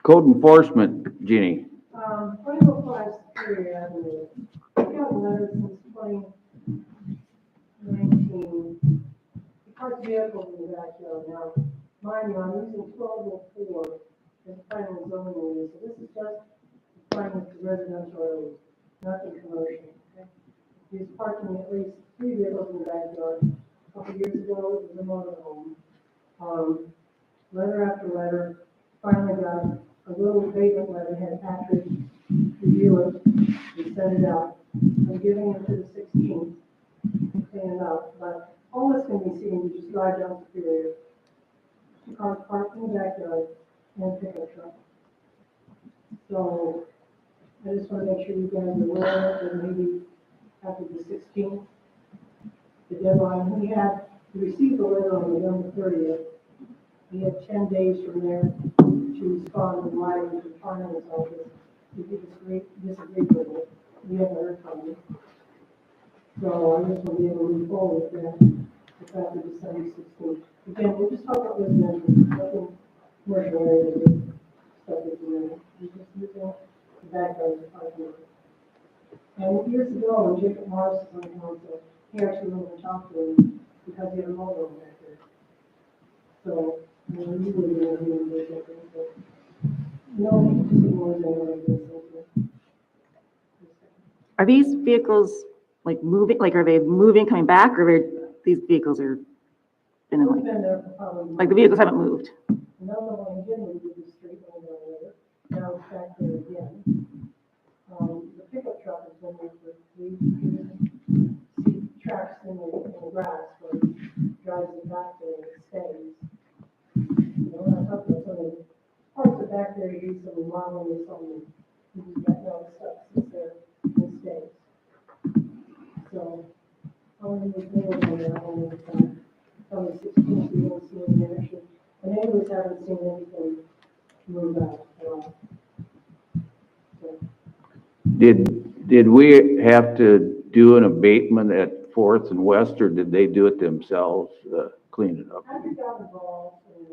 code enforcement, Jeannie. 2005 Superior Avenue, we got a letter since 2019. The parked vehicles in the backyard. Now, mind you, I'm using 1204 as planning and zoning area, so this is just applying to residential areas, nothing commercial. Okay? He's parking at least 3 vehicles in the backyard. A couple years ago, it was a motorhome. Letter after letter, finally got a little abatement letter, had Patrick review it and send it out. I'm giving it to the 16th, clean it up, but all this can be seen, you just drive down Superior. The car's parked in the backyard and pickup truck. So I just want to make sure you guys are aware that maybe after the 16th, the deadline, we received the letter on November 30th. We had 10 days from there to respond in writing to the finance office. If you disagree with it, we haven't heard from you. So I just want to be able to move forward with that after December 16th. Again, we're just talking about residential, nothing commercial area, stuff that's in there. We're just using the backyard as parking. And years ago, when Jacob Morris was on council, he actually went and talked to him because he had a motor back there. So, you know, you wouldn't know who he was like that, but no, just ignores anyone like this. Are these vehicles like moving, like are they moving, coming back, or these vehicles are been in, We've like, been there for probably. like the vehicles haven't moved? Another one didn't move to the street when we were there. Now it's back there again. The pickup truck has been there for 3 years. See tracks in the grass where it drives it back there and it stays. You know, I thought that some of the parts of back there, you do some remodeling or something. You just got no stuff sits there and stays. So, I'll leave the neighbors on that one at a time. On the 16th, we won't see any action. The neighbors haven't seen anything move out at all. So, Did we have to do an abatement at Fourth and West, or did they do it themselves, clean it up? I just got involved and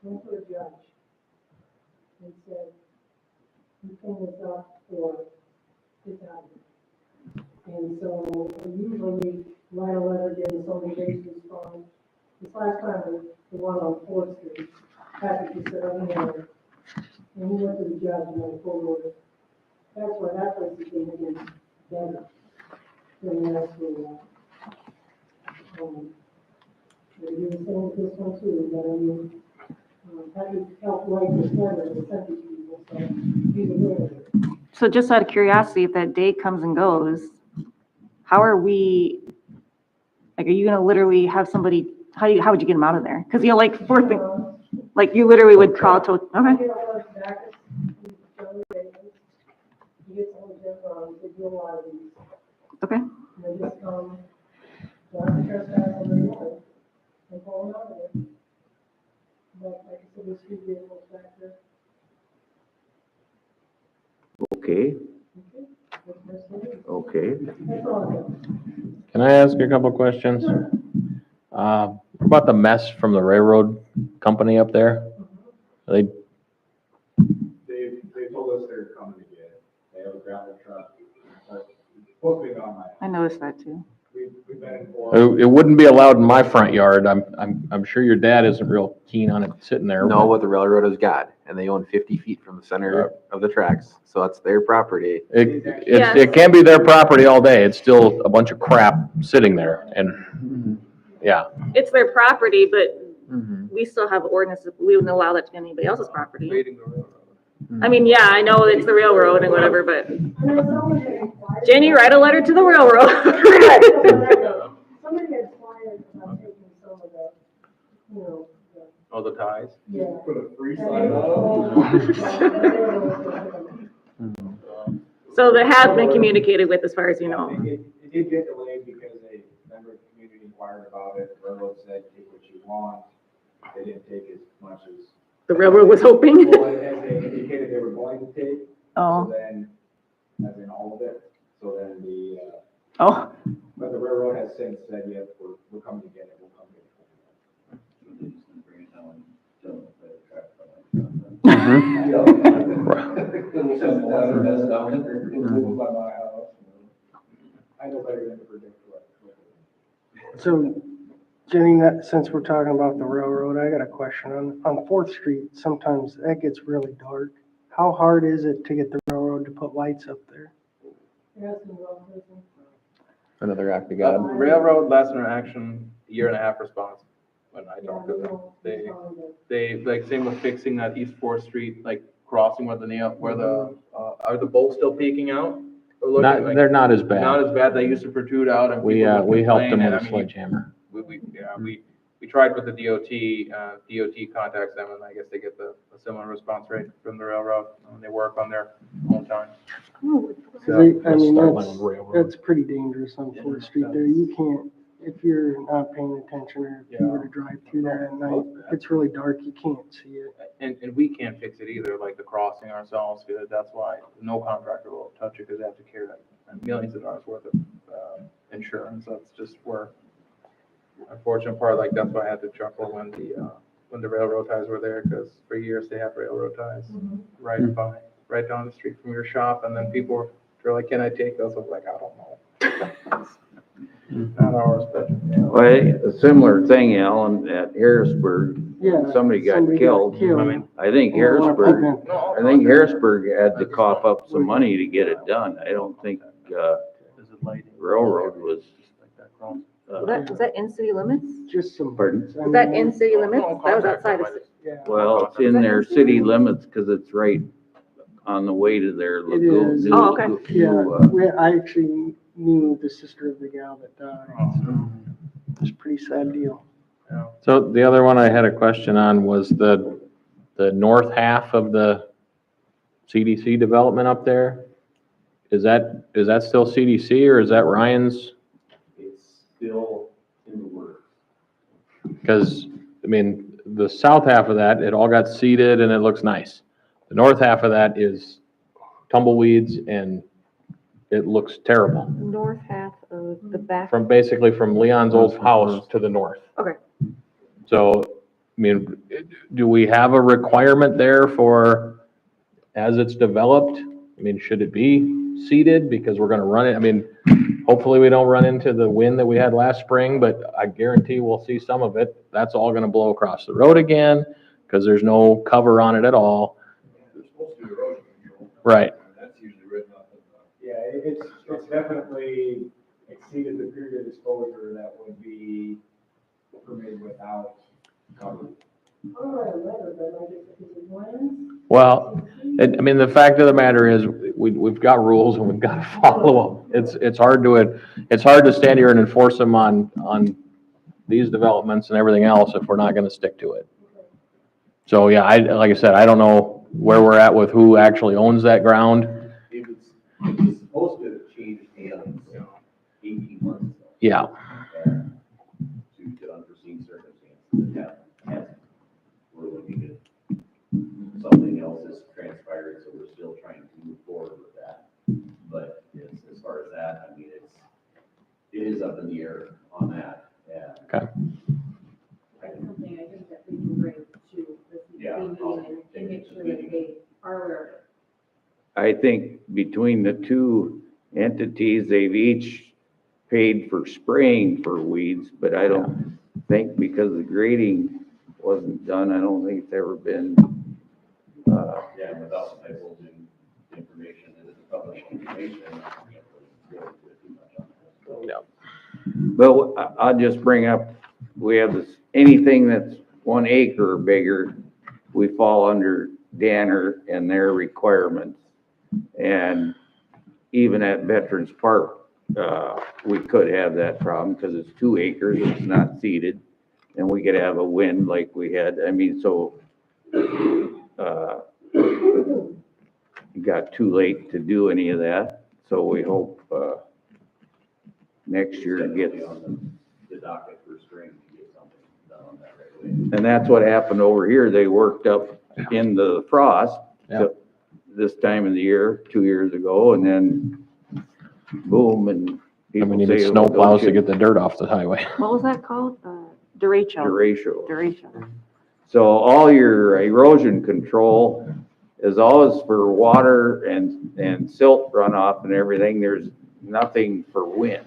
went to a judge and said, you clean this up or it's out of here. And so we usually write a letter, getting so many days to respond. This last time, the one on Fourth Street, Patrick just said, I'm here. And he went to the judge and had a court order. That's why that place is being against better than the rest of the, they do the same with this one too, but I mean, Patrick helped write this letter and sent it to people, so he's aware of it. So just out of curiosity, if that day comes and goes, how are we, like, are you gonna literally have somebody, how would you get them out of there? Cause you know, like Fourth, like you literally would call to, okay, I get all those back, he's Johnny Davis. He gets all the different, they do a lot of these. okay. And they just come, drive the trespass on their yard, and pull them out of there. But like I said, there's 2 vehicles back there. Okay, Okay, that's what it is. okay. That's all I have. Can I ask you a couple of questions? What about the mess from the railroad company up there? Are they, They told us they're coming to get it. They have a gravel truck. Supposed to be on my, I noticed that too. we've been informed. it wouldn't be allowed in my front yard. I'm sure your dad isn't real keen on it sitting there. Know what the railroad has got, and they own 50 feet from the center of the tracks, so that's their property. It can be their property all day. It's still a bunch of crap sitting there, and, yeah. It's their property, but we still have ordinances, we wouldn't allow that to be anybody else's property. Waiting the railroad. I mean, yeah, I know it's the railroad and whatever, but I know someone had inquired. Jenny, write a letter to the railroad. Somebody had inquired about taking some of the, you know, the, Oh, the ties? yeah. Put a free And sign they up. So that has been communicated with as far as you know. It did get delayed because a member of the community inquired about it. The railroad said, take what you want. They didn't take as much as, The railroad was hoping. well, as they indicated they were going to take. Oh. So then, as in all of it, so then Oh, but the railroad has since said, yeah, we're coming to get it, we'll come get it. They're just gonna bring it down and dump it by the track. Moved by my house. I know better than to predict what. So Jenny, since we're talking about the railroad, I got a question. On Fourth Street, sometimes that gets really dark. How hard is it to get the railroad to put lights up there? Yes, and well, listen. Another act of God. Railroad last interaction, year and a half response when I talked to Yeah, we them. know, They, we found it. they, like, same with fixing that East Fourth Street, like, crossing where are the bolts still peeking out? Or looking Not, like- they're not as Not bad. as bad, they used to protrude out and We, people would we helped complain, them and with I a mean, sledgehammer. we tried with the DOT contacts them, and I guess they get a similar response rate from the railroad when they work on their own time. Oh, 'Cause So, I let's mean, start that's, laying railroad. that's pretty dangerous on Fourth Street there. You can't, if you're not paying attention or if you were to drive through there at night, it's really dark, you can't see it. And we can't fix it either, like the crossing ourselves, because that's why no contractor will touch it, because they have to carry millions of dollars worth of insurance. That's just where, unfortunate part, like, that's why I had to chuckle when the railroad ties were there, because for years they have railroad ties right down the street from your shop, and then people were like, can I take those? I'm like, I don't know. Not ours, but, yeah. Well, a similar thing, Alan, at Harrisburg, Yeah. somebody got killed. I mean, I think And I wanna Harrisburg, prevent that. I think Harrisburg had to cough up some money to get it done. I don't think, railroad was, Was that in city limits? Just some. Pardon? I Was that mean, in city limits? That was outside of city. Yeah. well, it's in their city limits, cause it's right on the way to their lagoon. is. Oh, okay. Yeah, I actually knew the sister of the gal that died, so it's a pretty sad deal. So the other one I had a question on was the north half of the CDC development up there. Is that still CDC or is that Ryan's? It's still in the works. Because, I mean, the south half of that, it all got seeded and it looks nice. The north half of that is tumbleweeds and it looks terrible. North half of the back. Basically from Leon's old house to the north. Okay. So, I mean, do we have a requirement there for, as it's developed? I mean, should it be seeded because we're gonna run it? I mean, hopefully we don't run into the wind that we had last spring, but I guarantee we'll see some of it. That's all gonna blow across the road again because there's no cover on it at all. There's supposed to be erosion control. Right. That's usually written up in the. Yeah, it's definitely exceeded the period of exposure that would be permitted without cover. I'll write a letter, but like, if it's lands. Well, I mean, the fact of the matter is, we've got rules and we've got to follow them. It's hard to stand here and enforce them on these developments and everything else if we're not gonna stick to it. So, yeah, like I said, I don't know where we're at with who actually owns that ground. It was supposed to change hands 18 months ago. Yeah, And due to unforeseen circumstances, that hasn't. We're looking at something else has transpired, so we're still trying to move forward with that. But as far as that, I mean, it is up in the air on that, and. okay. That's something I think that we can bring to the Yeah, meeting and make sure that they are aware of it. I think between the two entities, they've each paid for spraying for weeds, but I don't think because the grading wasn't done, I don't think it's ever been, Yeah, without divulging information into the public information, I can't really do too much on that. So, but I'll just bring up, we have this, anything that's 1 acre or bigger, we fall under Danner and their requirements. And even at Veterans Park, we could have that problem because it's 2 acres, it's not seeded. And we could have a wind like we had, I mean, so, it got too late to do any of that. So we hope, next year it gets. Definitely on the docket for spring to get something done on that right away. And that's what happened over here. They worked up in the frost this time of the year, 2 years ago, and then boom, and And people we say. needed snow plows to get the dirt off the highway. What was that called? Derecho. Derecho. Derecho. So all your erosion control is always for water and silt runoff and everything. There's nothing for wind.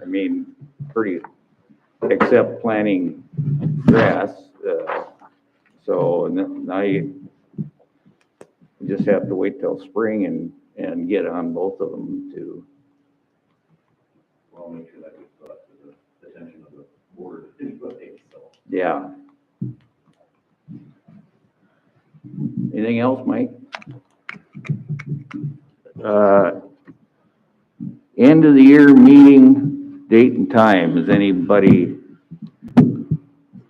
I mean, pretty except planting grass. So now you just have to wait till spring and get on both of them to, Well, make sure that gets brought to the attention of the board anyway, so. yeah. Anything else, Mike? End of the year meeting date and time. Has anybody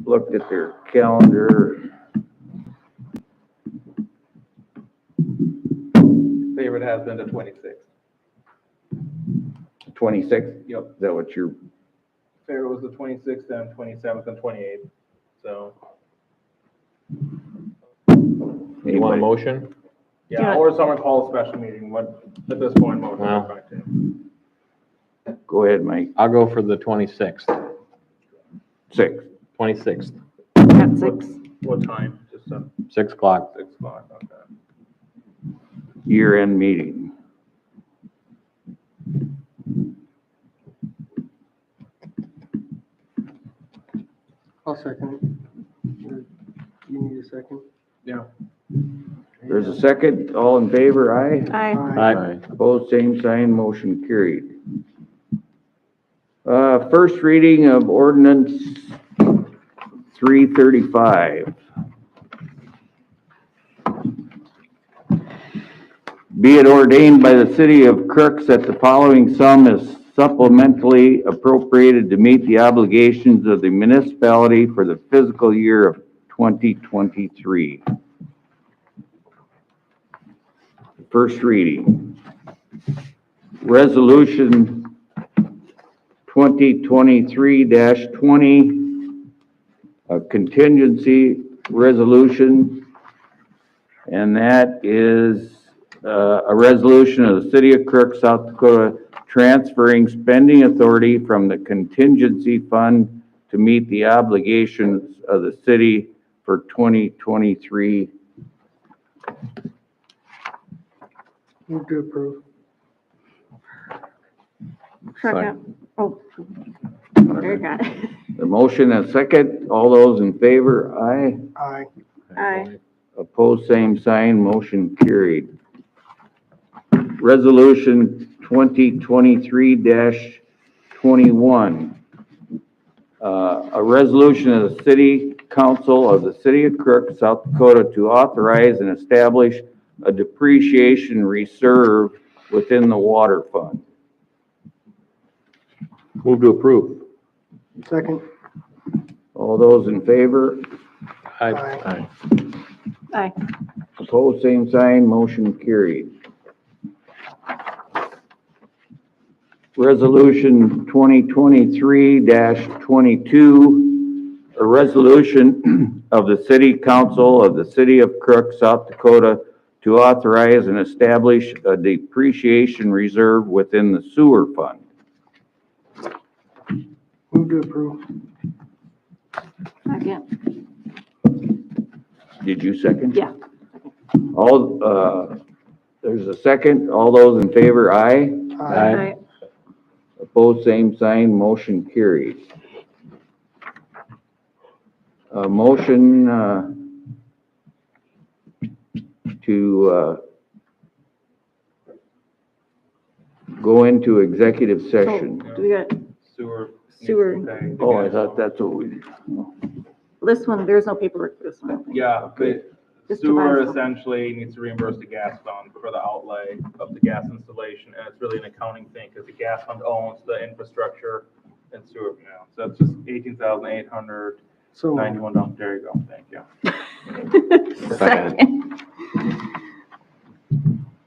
looked at their calendar? Favorite has been the 26th. 26th? Yep. Is that what you're, Favorite was the 26th and 27th and 28th, so, You want a motion? yeah, Yeah. or someone call a special meeting, what, at this point, motion Wow. is fine too. go ahead, Mike. I'll go for the 26th. 6th. 26th, At 6. What time? Just 6 o'clock. 6 o'clock, okay. Year-end meeting. I'll second it. You need a second? Yeah. There's a second. All in favor, aye? Aye. Aye. Opposed, same sign, motion carried. First reading of ordinance 335. Be it ordained by the city of Crooks that the following sum is supplementally appropriated to meet the obligations of the municipality for the fiscal year of 2023. First reading. Resolution 2023-20, a contingency resolution, and that is a resolution of the City of Crooks, South Dakota, transferring spending authority from the contingency fund to meet the obligations of the city for 2023. Move to approve. Second. Oh, there you got it. The motion and second, all those in favor, aye. Aye. Aye. Opposed, same sign, motion carried. Resolution 2023-21. A resolution of the City Council of the City of Crooks, South Dakota, to authorize and establish a depreciation reserve within the water fund. Move to approve. Second. All those in favor, Aye. Aye. opposed, same sign, motion carried. Resolution 2023-22, a resolution of the City Council of the City of Crooks, South Dakota, to authorize and establish a depreciation reserve within the sewer fund. Move to approve. Second. Did you second? Yeah. All, there's a second. All those in favor, aye. Aye. Opposed, same sign, motion carried. Motion to go into executive So, session. do we got Sewer. Sewer. Okay. Oh, I thought that's what we, this one? There's no paperwork for this one. I think. Yeah, but Just to sewer buy some. essentially needs to reimburse the gas fund for the outlay of the gas installation, and it's really an accounting thing, because the gas fund owns the infrastructure and sewer now. So it's just $18,891. So, There you go, thank you. Second.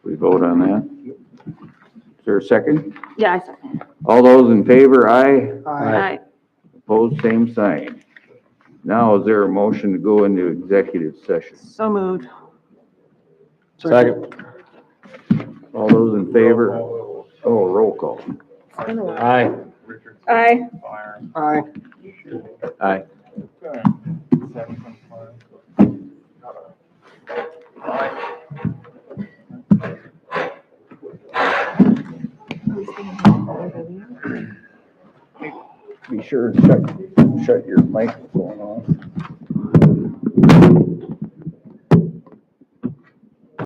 we vote on that? Is there a second? Yeah, I second. All those in favor, aye. Aye. Opposed, same sign. Now, is there a motion to go into executive session? So moved. Second. All those in favor? Oh, roll call. Aye. Richard. Aye. Fire. aye. Aye. Okay. 7:25. Be sure and check shut your microphone off.